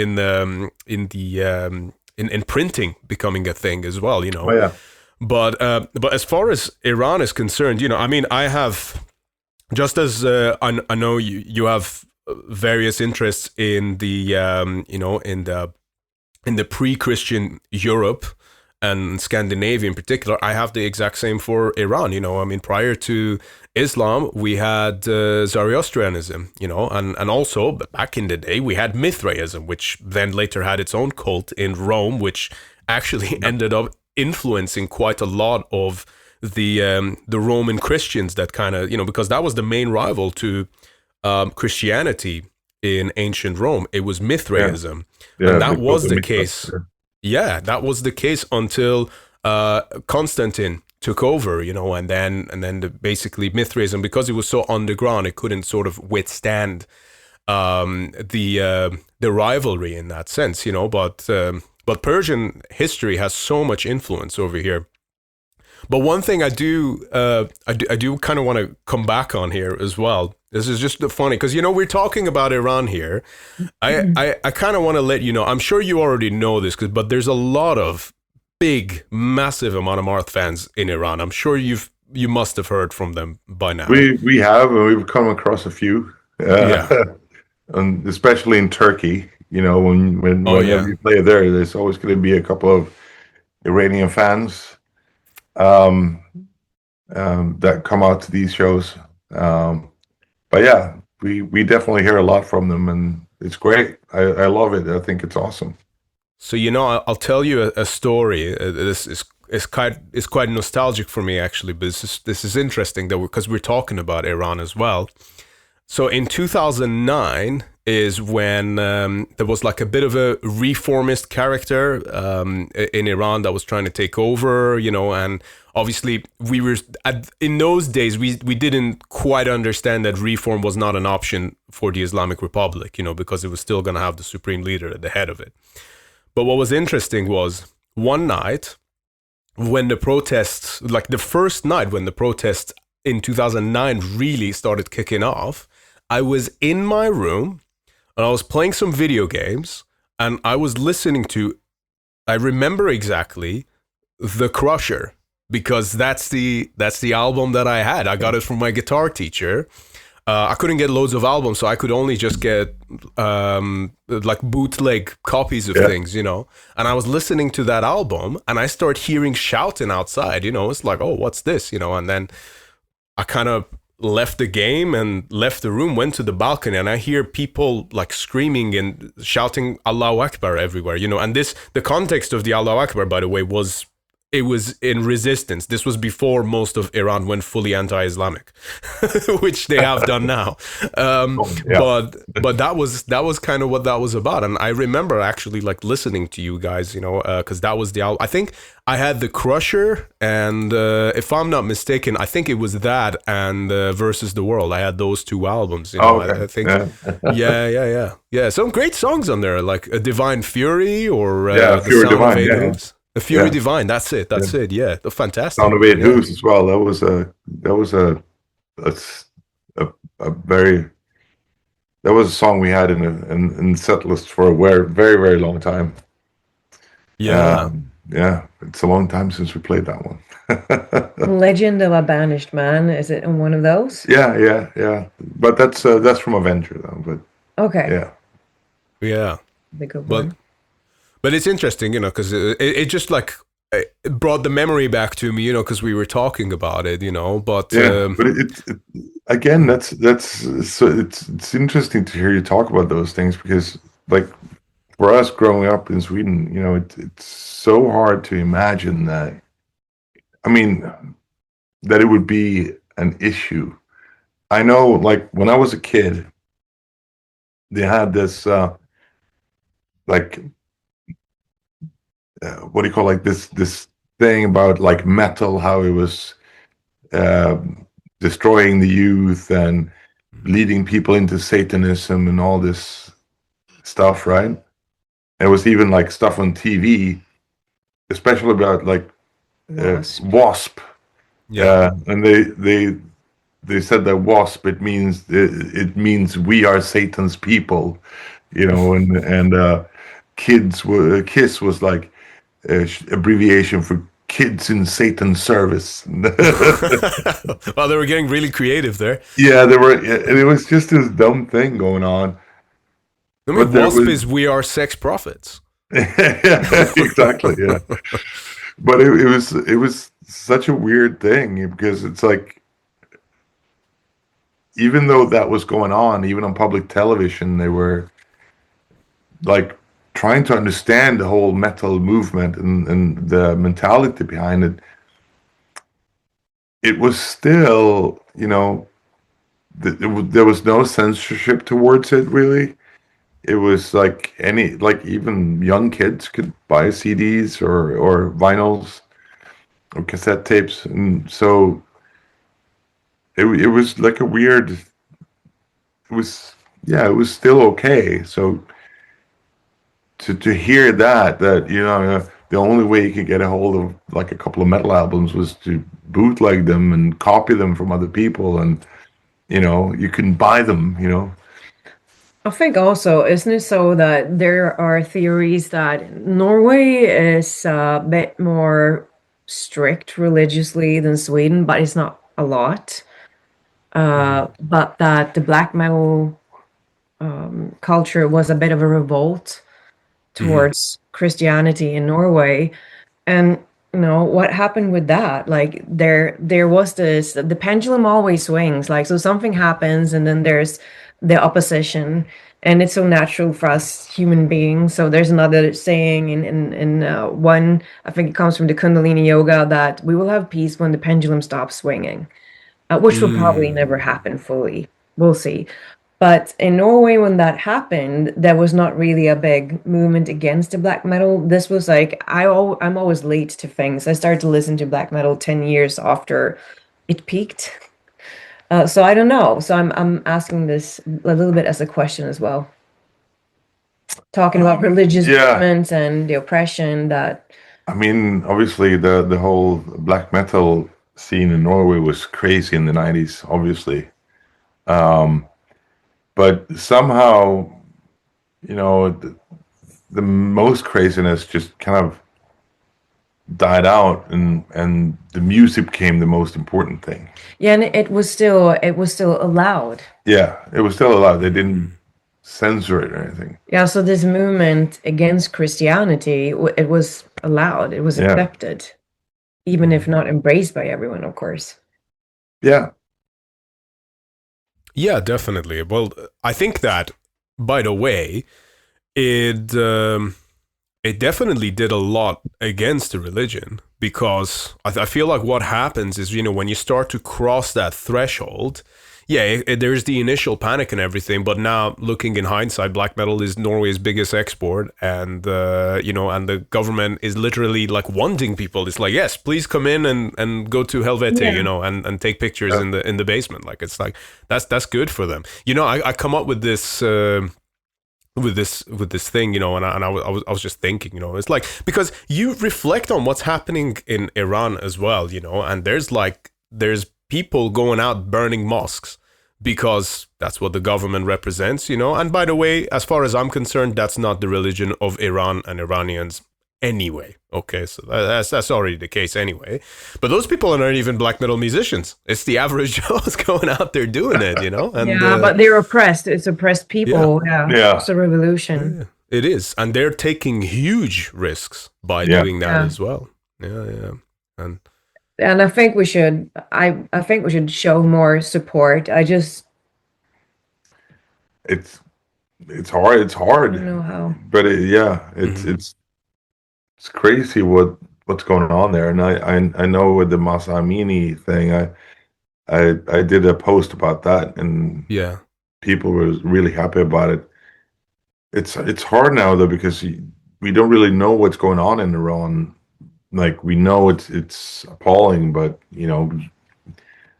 printing becoming a thing as well, Oh, yeah. But as far as Iran is concerned, I mean, I have... Just as I know you have various interests in the in the pre-Christian Europe and Scandinavia in particular, I have the exact same for Iran. I mean, prior to Islam, we had Zoroastrianism, and also back in the day we had Mithraism, which then later had its own cult in Rome, which actually ended up influencing quite a lot of the Roman Christians, that kind of, because that was the main rival to Christianity in ancient Rome. It was Mithraism. Yeah, and that was the case. Yeah, that was the case until Constantine took over, and then basically Mithraism, because it was so underground, it couldn't sort of withstand the rivalry in that sense, but Persian history has so much influence over here. But one thing I do kind of want to come back on here as well. This is just funny because, we're talking about Iran here. I kind of want to let you know, I'm sure you already know this, but there's a lot of big, massive amount of Marth fans in Iran. I'm sure you must have heard from them by now. We have, and we've come across a few. And especially in Turkey, whenever you play there, there's always going to be a couple of Iranian fans that come out to these shows. But yeah, we definitely hear a lot from them, and it's great. I love it. I think it's awesome. So, I'll tell you a story. This is quite nostalgic for me, actually, but this is interesting because we're talking about Iran as well. So in 2009 is when there was like a bit of a reformist character in Iran that was trying to take over, and obviously we were in those days we didn't quite understand that reform was not an option for the Islamic Republic, because it was still going to have the supreme leader at the head of it. But what was interesting was one night when the protests, like the first night when the protests in 2009 really started kicking off, I was in my room and I was playing some video games and I was listening to, I remember exactly, The Crusher, because that's the album that I had. I got it from my guitar teacher. I couldn't get loads of albums, so I could only just get like bootleg copies of things, And I was listening to that album and I started hearing shouting outside, It's like, oh, what's this, And then I kind of left the game and left the room, went to the balcony, and I hear people like screaming and shouting Allahu Akbar everywhere, And the context of the Allahu Akbar, by the way, was in resistance. This was before most of Iran went fully anti-Islamic, which they have done now. But that was kind of what that was about. And I remember actually like listening to you guys, because that was the album. I think I had The Crusher, and if I'm not mistaken, I think it was that and Versus the World. I had those two albums. I think. Yeah. Some great songs on there, like A Divine Fury or The Fury Sound Divine, of Hades. The Fury Divine, that's it. Yeah, fantastic. Sound of Eight Hooves as well. That was a song we had in set list for a very, very long time. Yeah. It's a long time since we played that one. Legend of a Banished Man, is it one of those? Yeah. But that's from Avenger though. But okay. Yeah. The good one. But it's interesting, because it just like it brought the memory back to me, because we were talking about it, but but it again, that's so it's interesting to hear you talk about those things, because like for us growing up in Sweden, it's so hard to imagine that. I mean, that it would be an issue. I know, like when I was a kid, they had this what do you call, like this thing about like metal, how it was destroying the youth and leading people into Satanism and all this stuff, right? There was even like stuff on TV, especially about like Wasp. Yeah. And they said that Wasp, it means we are Satan's people, and KISS was like abbreviation for Kids in Satan's Service. Well, they were getting really creative there. Yeah, they were, and it was just this dumb thing going on. I mean, Wasp is we are sex prophets. Yeah, exactly. Yeah, but it was such a weird thing, because it's like, even though that was going on, even on public television, they were like trying to understand the whole metal movement and the mentality behind it. It was still, there was no censorship towards it, really. It was like even young kids could buy CDs or vinyls or cassette tapes, and so it was like a weird. It was still okay. So to hear that the only way you could get a hold of like a couple of metal albums was to bootleg them and copy them from other people, and you couldn't buy them. I think also, isn't it so that there are theories that Norway is a bit more strict religiously than Sweden, but it's not a lot. But that the black metal culture was a bit of a revolt towards Christianity in Norway. And what happened with that? Like there was the pendulum always swings. Like, so something happens and then there's the opposition, and it's so natural for us human beings. So there's another saying in one, I think it comes from the Kundalini yoga, that we will have peace when the pendulum stops swinging, which will probably never happen fully. We'll see. But in Norway, when that happened, there was not really a big movement against the black metal. This was like, I'm always late to things. I started to listen to black metal 10 years after it peaked. So I don't know. So I'm asking this a little bit as a question as well. Talking about religious movements and the oppression that. I mean, obviously the whole black metal scene in Norway was crazy in the 90s, obviously. But somehow, the most craziness just kind of died out, and the music became the most important thing. Yeah, and it was still allowed. Yeah, it was still allowed. They didn't censor it or anything. Yeah, so this movement against Christianity, it was allowed. It was accepted, even if not embraced by everyone, of course. Yeah. Yeah, definitely. Well, I think that, by the way, it definitely did a lot against the religion, because I feel like what happens is, when you start to cross that threshold, there's the initial panic and everything, but now looking in hindsight, black metal is Norway's biggest export, and and the government is literally like wanting people. It's like, yes, please come in and go to Helvete, and take pictures in the basement. Like, it's like that's good for them. I come up with this. With this thing, and I was just thinking, it's like, because you reflect on what's happening in Iran as well, and there's people going out burning mosques because that's what the government represents, and by the way, as far as I'm concerned, that's not the religion of Iran and Iranians anyway. Okay, so that's already the case anyway. But those people are not even black metal musicians. It's the average Joe's going out there doing it, And, but they're oppressed. It's oppressed people. Yeah. It's a revolution. Yeah, it is, and they're taking huge risks by doing that as well. Yeah. And I think we should. I think we should show more support. It's hard. It's hard. I don't know how. But it's crazy what's going on there. And I know with the Masamini thing, I did a post about that, and people were really happy about it. It's hard now though, because we don't really know what's going on in Iran. Like, we know it's appalling, but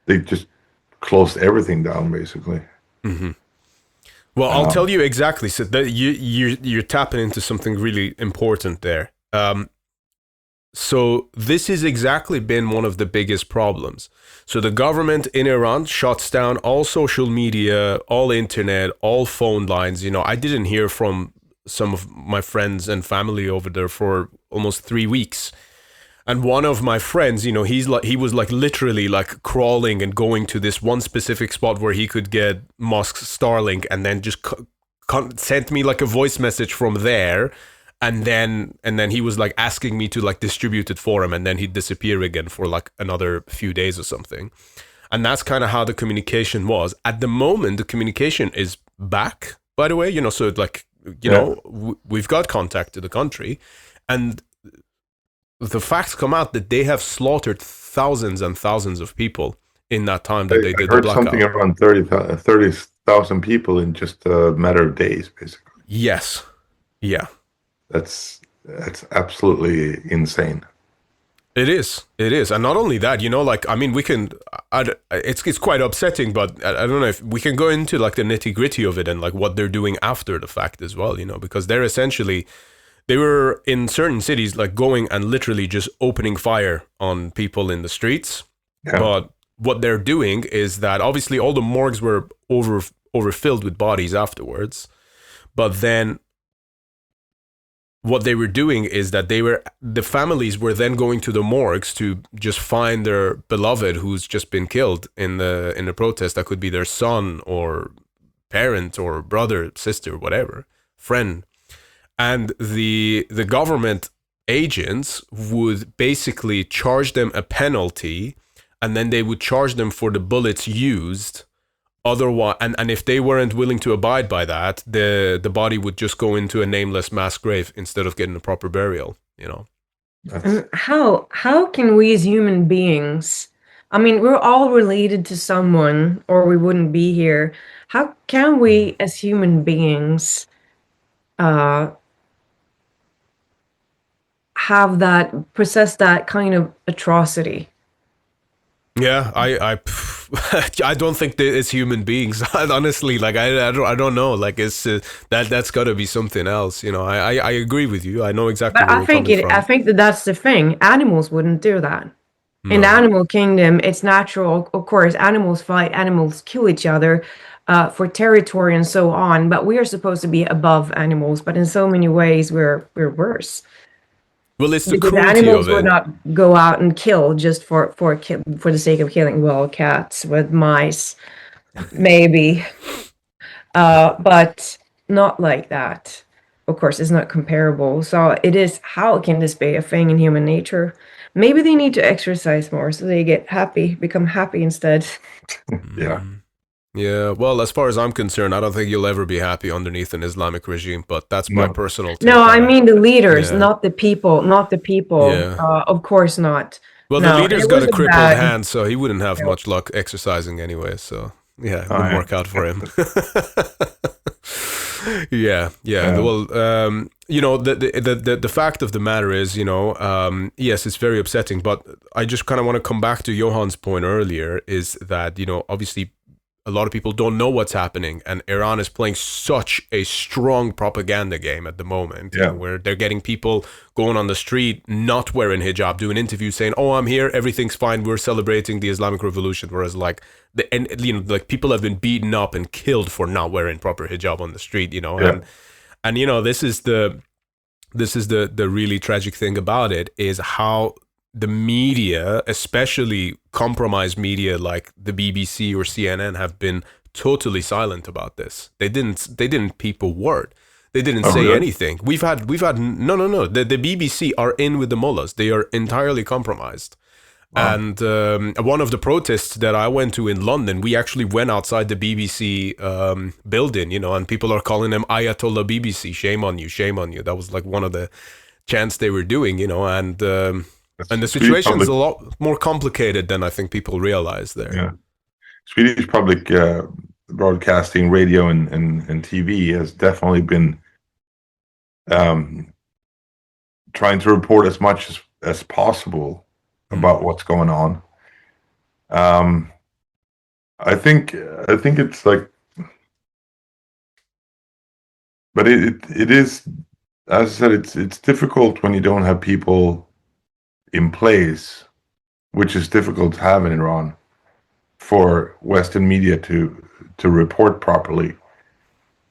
they just closed everything down basically. Mm-hmm. Well, I'll tell you exactly. So that you're tapping into something really important there. So this has exactly been one of the biggest problems. So the government in Iran shuts down all social media, all internet, all phone lines. I didn't hear from some of my friends and family over there for almost 3 weeks. And one of my friends, he was like literally like crawling and going to this one specific spot where he could get Musk's Starlink, and then just sent me like a voice message from there. And then he was like asking me to like distribute it for him, and then he'd disappear again for like another few days or something. And that's kind of how the communication was. At the moment, the communication is back, by the way, so like, we've got contact to the country, and the facts come out that they have slaughtered thousands and thousands of people in that time that they did the blackout. Something around 30,000 people in just a matter of days, basically. Yes. Yeah. That's absolutely insane. It is, and not only that, we can. It's quite upsetting, but I don't know if we can go into like the nitty gritty of it and like what they're doing after the fact as well. Because they were in certain cities like going and literally just opening fire on people in the streets. Yeah. But what they're doing is that obviously all the morgues were overfilled with bodies afterwards, but then what they were doing is that the families were then going to the morgues to just find their beloved who's just been killed in the protest. That could be their son or parent or brother, sister, whatever, friend. And the government agents would basically charge them a penalty, and then they would charge them for the bullets used. Otherwise, and if they weren't willing to abide by that, the body would just go into a nameless mass grave instead of getting a proper burial. And how can we as human beings? I mean, we're all related to someone, or we wouldn't be here. How can we as human beings possess that kind of atrocity? Yeah, I don't think that it's human beings. Honestly, like I don't know. Like it's that's got to be something else. I agree with you. I know exactly. But I think that's the thing. Animals wouldn't do that. No. In the animal kingdom, it's natural. Of course, animals fight. Animals kill each other for territory and so on. But we are supposed to be above animals. But in so many ways, we're worse. Well, it's the because cruelty animals of it. would not go out and kill just for the sake of killing. Well, cats with mice, maybe, but not like that. Of course, it's not comparable. So it is. How can this be a thing in human nature? Maybe they need to exercise more so they become happy instead. Yeah. Yeah, well, as far as I'm concerned, I don't think you'll ever be happy underneath an Islamic regime, but that's my personal take. No, I mean the leaders, not the people, Yeah. Of course not. Well, the leader's got a crippled hand, so he wouldn't have much luck exercising anyway, so yeah, it wouldn't work out for him. Yeah. Well, the fact of the matter is, yes, it's very upsetting, but I just kind of want to come back to Johan's point earlier, is that, obviously a lot of people don't know what's happening, and Iran is playing such a strong propaganda game at the moment, where they're getting people going on the street not wearing hijab, doing interviews saying, "Oh, I'm here, everything's fine, we're celebrating the Islamic Revolution," whereas like people have been beaten up and killed for not wearing proper hijab on the street, and this is the really tragic thing about it, is how the media, especially compromised media like the BBC or CNN, have been totally silent about this. They didn't peep a word. They didn't Oh, say really? anything. We've had no. The BBC are in with the mullahs. They are entirely compromised. Wow. And one of the protests that I went to in London, we actually went outside the BBC building, and people are calling them Ayatollah BBC. Shame on you, shame on you. That was like one of the chants they were doing, and the situation is a lot more complicated than I think people realize there. Yeah. Swedish public broadcasting, radio and TV has definitely been trying to report as much as possible about what's going on. I think it's like, but it is, as I said, it's difficult when you don't have people in place, which is difficult to have in Iran, for Western media to report properly.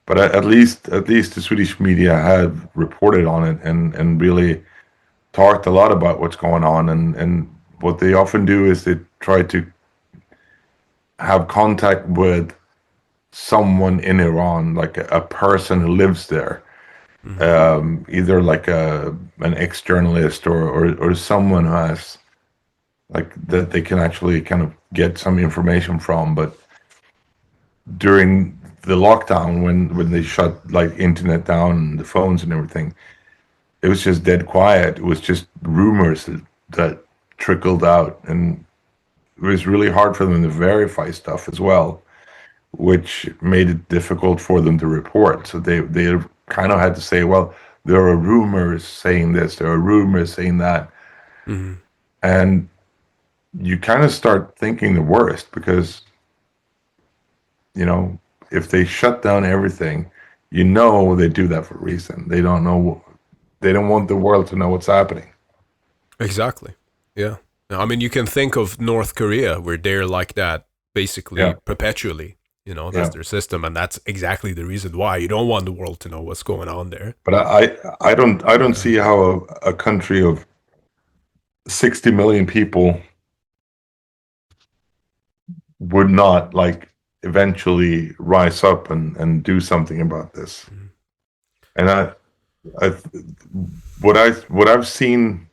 But at least the Swedish media have reported on it and really talked a lot about what's going on, and what they often do is they try to have contact with someone in Iran, like a person who lives there, either like an ex-journalist or someone who has, like, that they can actually kind of get some information from. But during the lockdown, when they shut like internet down and the phones and everything, it was just dead quiet. It was just rumors that trickled out, and it was really hard for them to verify stuff as well, which made it difficult for them to report. So they kind of had to say, well, there are rumors saying this, there are rumors saying that. And you kind of start thinking the worst, because if they shut down everything, they do that for a reason. They don't want the world to know what's happening. Exactly. Yeah. I mean, you can think of North Korea, where they're like that basically perpetually. That's their system, and that's exactly the reason why you don't want the world to know what's going on there. But I don't see how a country of 60 million people would not, like, eventually rise up and do something about this. And what I've seen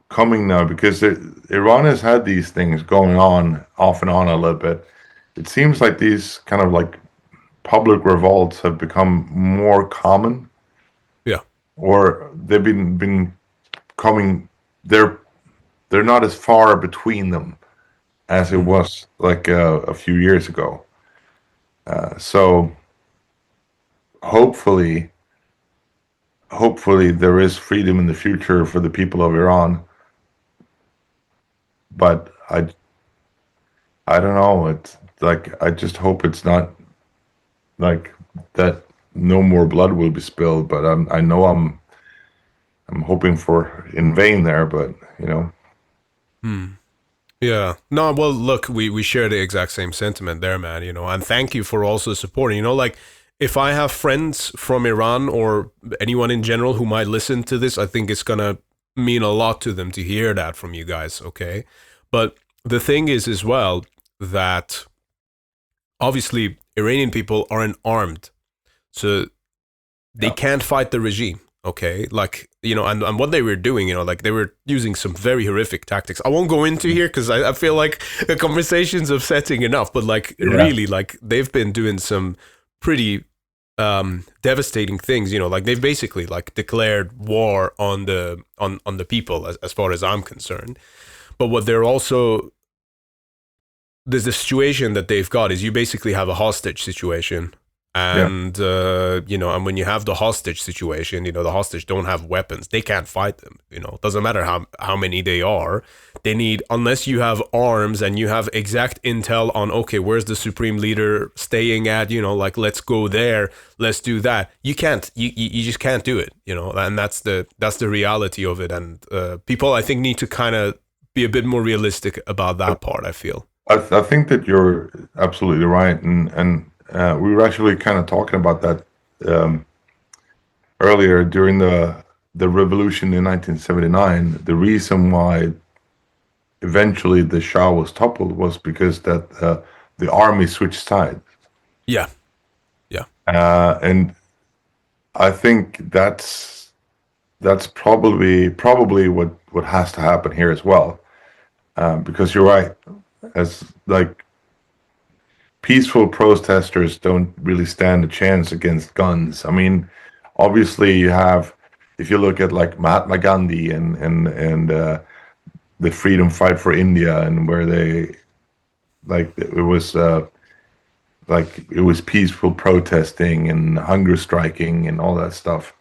coming now, because Iran has had these things going on off and on a little bit. It seems like these kind of like public revolts have become more common. Yeah. Or they've been coming. They're not as far between them as it was like a few years ago. So hopefully there is freedom in the future for the people of Iran. But I don't know. It's like, I just hope it's not like that. No more blood will be spilled. But I know I'm hoping for in vain there. But Yeah. No. Well, look, we share the exact same sentiment there, man. And thank you for also supporting. Like, if I have friends from Iran or anyone in general who might listen to this, I think it's gonna mean a lot to them to hear that from you guys, okay? But the thing is as well that obviously Iranian people aren't armed, so they can't fight the regime, okay? Like, and what they were doing, like, they were using some very horrific tactics. I won't go into here because I feel like the conversation's upsetting enough, but like, really, like, they've been doing some pretty devastating things, like, they've basically like declared war on the people, as far as I'm concerned. But what they're also, there's the situation that they've got is you basically have a hostage situation, and and when you have the hostage situation, the hostage don't have weapons, they can't fight them. Doesn't matter how many they are, they need, unless you have arms and you have exact intel on, okay, where's the supreme leader staying at, like, let's go there, let's do that. You can't, you just can't do it, and that's the reality of it. And people, I think, need to kind of be a bit more realistic about that part, I feel. I think that you're absolutely right, and we were actually kind of talking about that earlier during the revolution in 1979. The reason why eventually the Shah was toppled was because that the army switched sides. Yeah. And I think that's probably what has to happen here as well, because you're right. As like peaceful protesters don't really stand a chance against guns. I mean, obviously you have, if you look at like Mahatma Gandhi and the freedom fight for India, and where they it was peaceful protesting and hunger striking and all that stuff.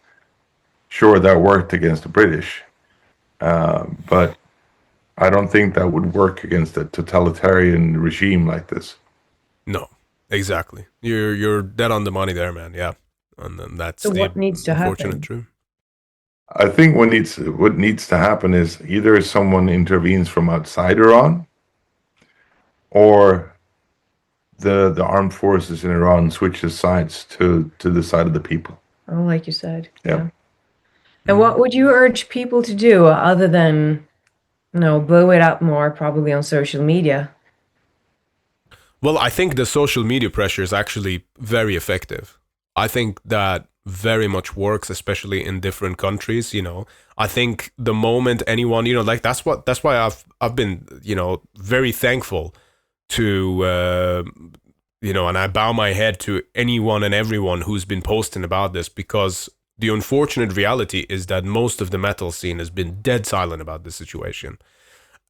Sure, that worked against the British, but I don't think that would work against a totalitarian regime like this. No, exactly. You're dead on the money there, man. Yeah, and then that's So what needs to unfortunate happen? truth. I think what needs to happen is either someone intervenes from outside Iran, or the armed forces in Iran switches sides to the side of the people. Oh, like you said. Yeah. And what would you urge people to do other than, blow it up more, probably on social media? Well, I think the social media pressure is actually very effective. I think that very much works, especially in different countries. I think the moment anyone, like that's why I've been, very thankful to, and I bow my head to anyone and everyone who's been posting about this, because the unfortunate reality is that most of the metal scene has been dead silent about this situation.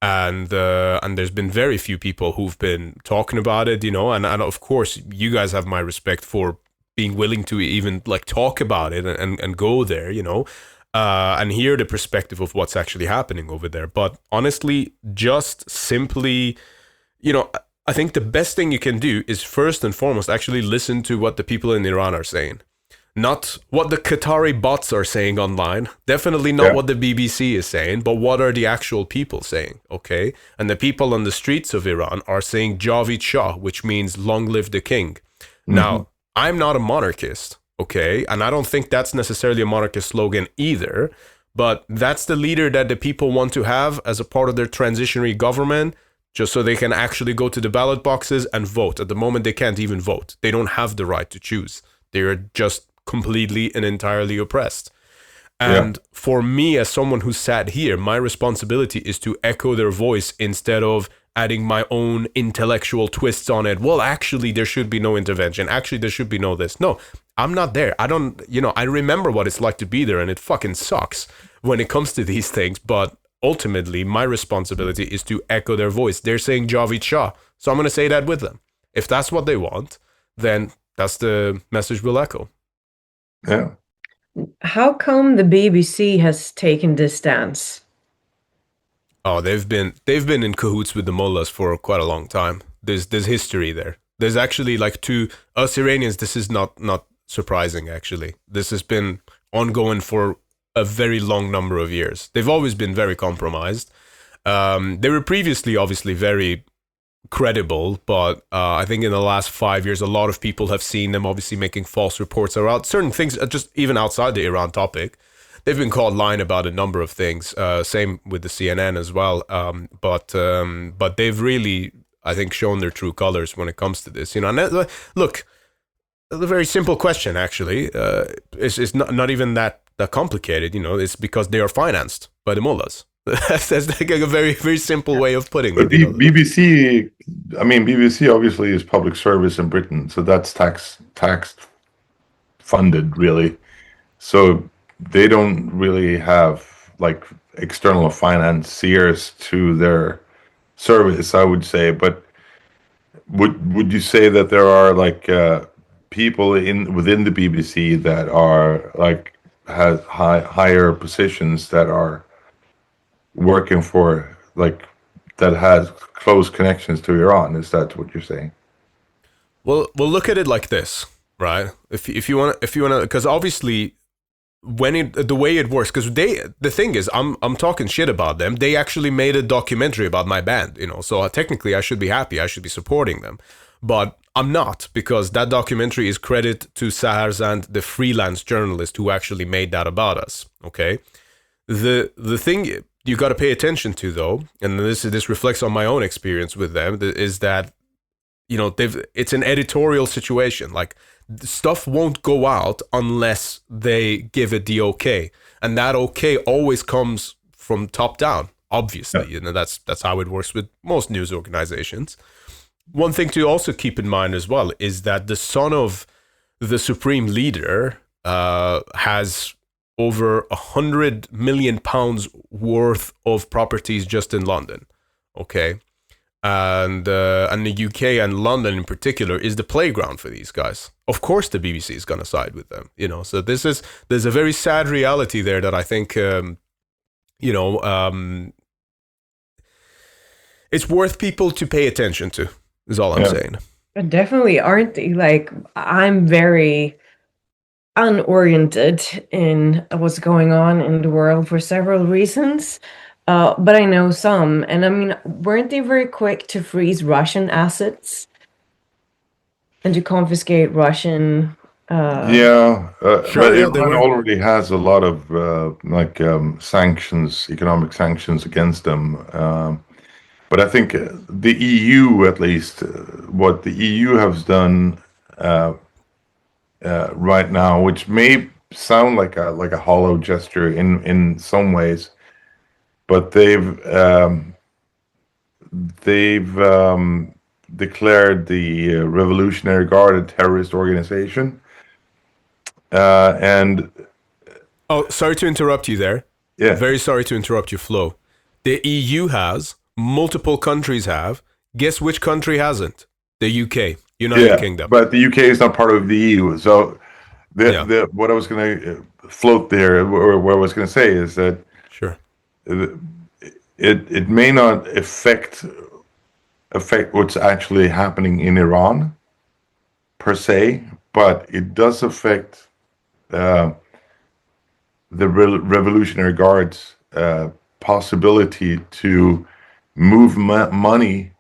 And there's been very few people who've been talking about it, and of course you guys have my respect for being willing to even like talk about it and go there, and hear the perspective of what's actually happening over there. But honestly, just simply, I think the best thing you can do is first and foremost actually listen to what the people in Iran are saying. Not what the Qatari bots are saying online, definitely not what the BBC is saying, but what are the actual people saying, okay? And the people on the streets of Iran are saying Javid Shah, which means long live the king. Mm-hmm. Now, I'm not a monarchist, okay? And I don't think that's necessarily a monarchist slogan either, but that's the leader that the people want to have as a part of their transitionary government, just so they can actually go to the ballot boxes and vote. At the moment, they can't even vote. They don't have the right to choose. They are just completely and entirely oppressed. And for me, as someone who sat here, my responsibility is to echo their voice instead of adding my own intellectual twists on it. Well, actually, there should be no intervention. Actually, there should be no this. No, I'm not there. I don't, I remember what it's like to be there, and it fucking sucks when it comes to these things. But ultimately, my responsibility is to echo their voice. They're saying Javid Shah, so I'm going to say that with them. If that's what they want, then that's the message we'll echo. Yeah. How come the BBC has taken this stance? Oh, they've been in cahoots with the mullahs for quite a long time. There's history there. There's actually, like, to us Iranians, this is not surprising, actually. This has been ongoing for a very long number of years. They've always been very compromised. They were previously obviously very credible, but I think in the last 5 years, a lot of people have seen them obviously making false reports around certain things, just even outside the Iran topic. They've been caught lying about a number of things. Same with the CNN as well. But they've really, I think, shown their true colors when it comes to this. And look, a very simple question actually. It's not even that complicated. It's because they are financed by the mullahs. That's like a very, very simple way of putting it. BBC, BBC obviously is public service in Britain, so that's tax funded, really. So they don't really have like external financiers to their service, I would say. But would you say that there are like people within the BBC that are like has higher positions that are working for, like, that has close connections to Iran? Is that what you're saying? Well, look at it like this, right? If you want to, because obviously the way it works, because the thing is, I'm talking shit about them. They actually made a documentary about my band, so technically I should be happy. I should be supporting them, but I'm not, because that documentary is credit to Saharzand, the freelance journalist who actually made that about us. Okay, the thing you got to pay attention to, though, and this reflects on my own experience with them, is that it's an editorial situation. Like, stuff won't go out unless they give it the okay, and that okay always comes from top down. Obviously, that's how it works with most news organizations. One thing to also keep in mind as well is that the son of the supreme leader has over £100 million worth of properties just in London. Okay. And the UK and London in particular is the playground for these guys. Of course, the BBC is going to side with them, So there's a very sad reality there that I think, it's worth people to pay attention to. Is all I'm saying. But definitely, aren't they? Like, I'm very unoriented in what's going on in the world for several reasons. But I know some, and I mean, weren't they very quick to freeze Russian assets and to confiscate Russian? But Iran already has a lot of sanctions, economic sanctions against them. But I think the EU, at least, what the EU has done right now, which may sound like a hollow gesture in some ways. But they've declared the Revolutionary Guard a terrorist organization. Sorry to interrupt you there. Yeah. Very sorry to interrupt your flow. The EU has, multiple countries have. Guess which country hasn't? The UK, United Kingdom. But the UK is not part of the EU. So what I was going to float there, or what I was going to say is that sure. It may not affect what's actually happening in Iran per se, but it does affect the Revolutionary Guard's possibility to move money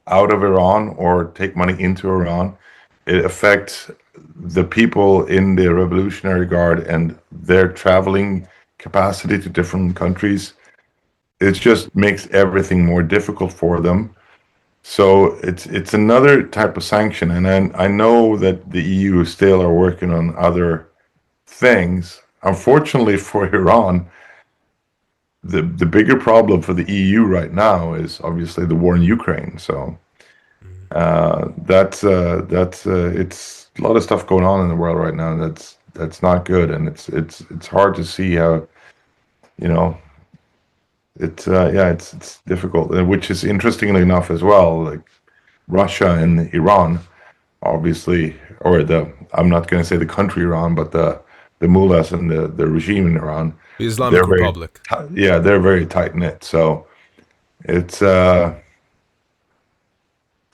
out of Iran or take money into Iran. It affects the people in the Revolutionary Guard and their traveling capacity to different countries. It just makes everything more difficult for them. So it's another type of sanction, and I know that the EU still are working on other things. Unfortunately for Iran, the bigger problem for the EU right now is obviously the war in Ukraine. So that's it's a lot of stuff going on in the world right now. That's not good, and it's hard to see how, it's difficult, which is interestingly enough as well, like Russia and Iran, obviously, or I'm not going to say the country Iran, but the mullahs and the regime in Iran, the Islamic Republic. They're very tight knit. So it's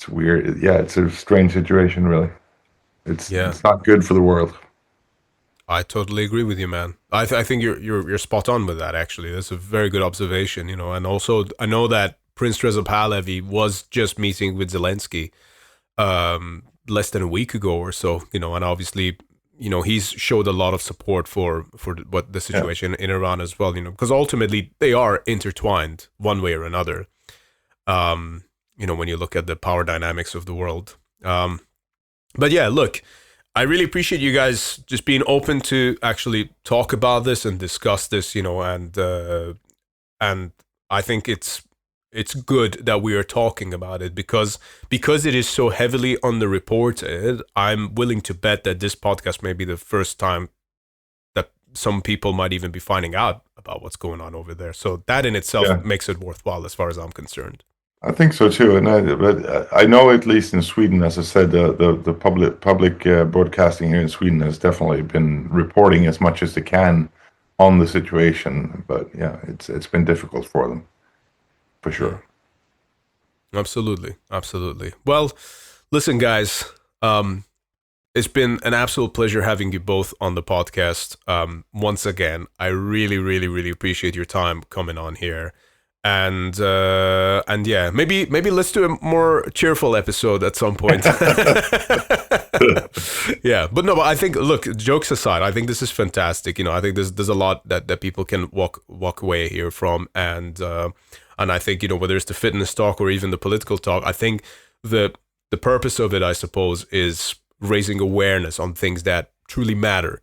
weird. Yeah, it's a strange situation, really. It's not good for the world. I totally agree with you, man. I think you're spot on with that. Actually, that's a very good observation. And also I know that Prince Rizell Hegg was just meeting with Zelensky less than a week ago or so. And obviously, he's showed a lot of support for what the situation in Iran as well. Because ultimately they are intertwined one way or another. When you look at the power dynamics of the world. But yeah, look. I really appreciate you guys just being open to actually talk about this and discuss this, and I think it's good that we are talking about it because it is so heavily underreported. I'm willing to bet that this podcast may be the first time that some people might even be finding out about what's going on over there. So that in itself makes it worthwhile as far as I'm concerned. I think so too, and I know at least in Sweden, as I said, the public broadcasting here in Sweden has definitely been reporting as much as they can on the situation. But yeah, it's been difficult for them, for sure. Absolutely. Well, listen, guys, it's been an absolute pleasure having you both on the podcast. Once again, I really, really, really appreciate your time coming on here. And yeah, maybe let's do a more cheerful episode at some point. Yeah, but I think, look, jokes aside, I think this is fantastic. I think there's a lot that people can walk away here from, and I think whether it's the fitness talk or even the political talk, I think the purpose of it, I suppose, is raising awareness on things that truly matter,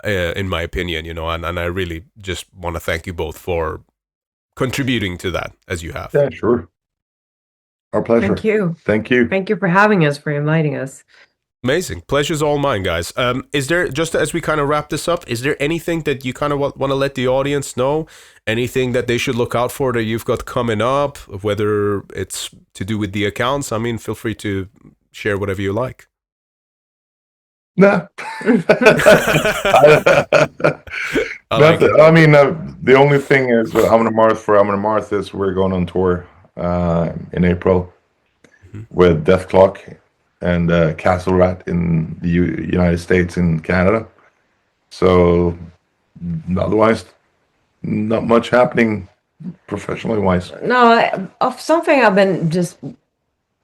in my opinion, you know, and I really just want to thank you both for contributing to that as you have. Yeah, sure. Our pleasure. Thank you. Thank you. Thank you for having us, for inviting us. Amazing. Pleasure's all mine, guys. Is there, just as we kind of wrap this up, is there anything that you kind of want to let the audience know? Anything that they should look out for that you've got coming up, whether it's to do with the accounts? I mean, feel free to share whatever you like. Nah. The only thing is Amon Amarth is we're going on tour in April with Death Clock and Castle Rat in the United States and Canada. So otherwise, not much happening professionally wise. No, of something I've been just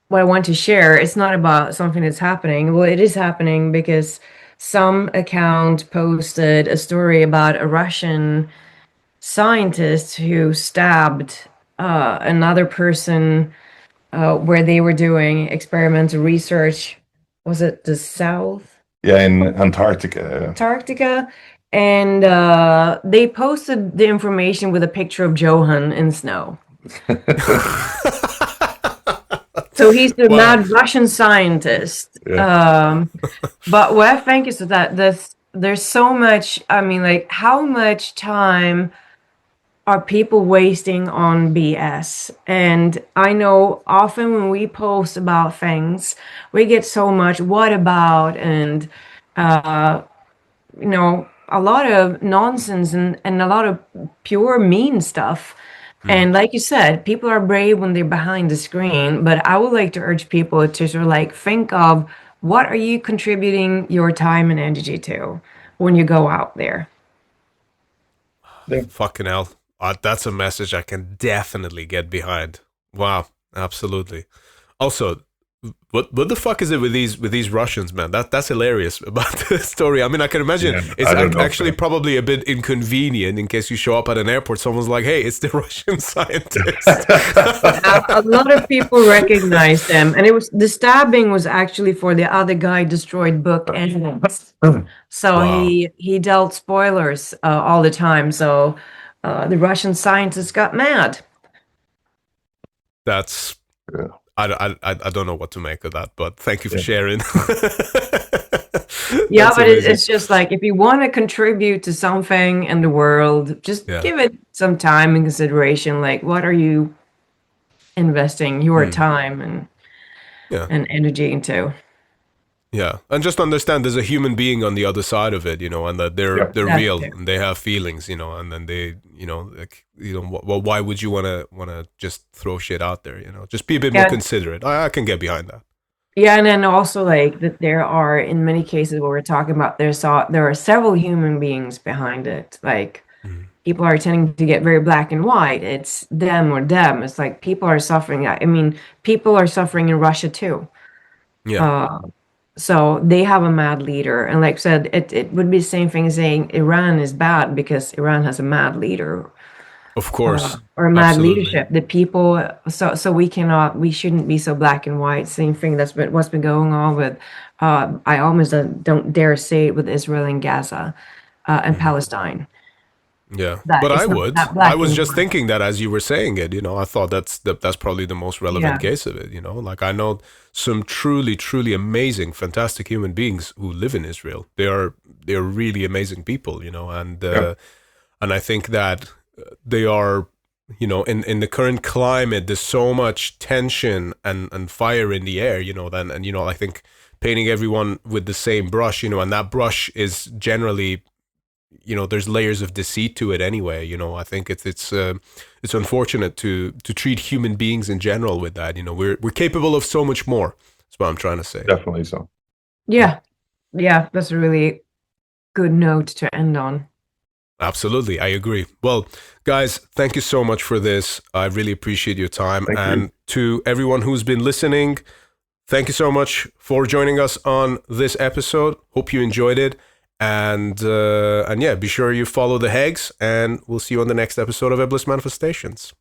what I want to share. It's not about something that's happening. Well, it is happening because some account posted a story about a Russian scientist who stabbed another person where they were doing experimental research. Was it the South? Yeah, in Antarctica. Antarctica. And they posted the information with a picture of Johan in snow. So he's the mad Russian scientist. Yeah. But what I think is that there's so much, I mean, like, how much time are people wasting on BS? And I know often when we post about things, we get so much what about and, you know, a lot of nonsense and a lot of pure mean stuff. And like you said, people are brave when they're behind the screen, but I would like to urge people to sort of like think of what are you contributing your time and energy to when you go out there. Fucking hell. That's a message I can definitely get behind. Wow, absolutely. Also, what the fuck is it with these Russians, man? That's hilarious about the story. I mean, I can imagine it's actually probably a bit inconvenient in case you show up at an airport. Someone's like, "Hey, it's the Russian scientist." A lot of people recognize them, and the stabbing was actually for the other guy destroyed book endings. So Wow. he dealt spoilers all the time. So the Russian scientist got mad. That's. Yeah. I don't know what to make of that, but thank you for sharing. Yeah, That's but amazing. it's just like, if you want to contribute to something in the world, just give it some time and consideration. Like, what are you investing your time and energy into? Yeah, and just understand there's a human being on the other side of it, you know, and that they're real too. and they have feelings, you know, and then they, you know, like, you know, well, why would you want to just throw shit out there, you know? Just be a bit more considerate. I can get behind that. Yeah, and then also like that there are, in many cases where we're talking about, there are several human beings behind it. Like people are tending to get very black and white. It's them or them. It's like people are suffering. I mean, people are suffering in Russia too. Yeah. So they have a mad leader. And like I said, it would be the same thing as saying Iran is bad because Iran has a mad leader. Of course. Or mad Absolutely. leadership. The people, so we shouldn't be so black and white. Same thing what's been going on with, I almost don't dare say it, with Israel and Gaza and Palestine. Yeah, That but it's I not would. that black I was and just white. thinking that as you were saying it, you know, I thought that's probably the most relevant case of it, you know. Like I know some truly, truly amazing, fantastic human beings who live in Israel. They're really amazing people, you know, and I think that they are, you know, in the current climate, there's so much tension and fire in the air, you know, and you know, I think painting everyone with the same brush, you know, and that brush is generally, you know, there's layers of deceit to it anyway, you know. I think it's unfortunate to treat human beings in general with that, you know. We're capable of so much more. That's what I'm trying to say. Definitely so. Yeah, that's a really good note to end on. Absolutely, I agree. Well, guys, thank you so much for this. I really appreciate your time. Thank and you. To everyone who's been listening, thank you so much for joining us on this episode. Hope you enjoyed it. And yeah, be sure you follow the Hegs, and we'll see you on the next episode of Iblis Manifestations.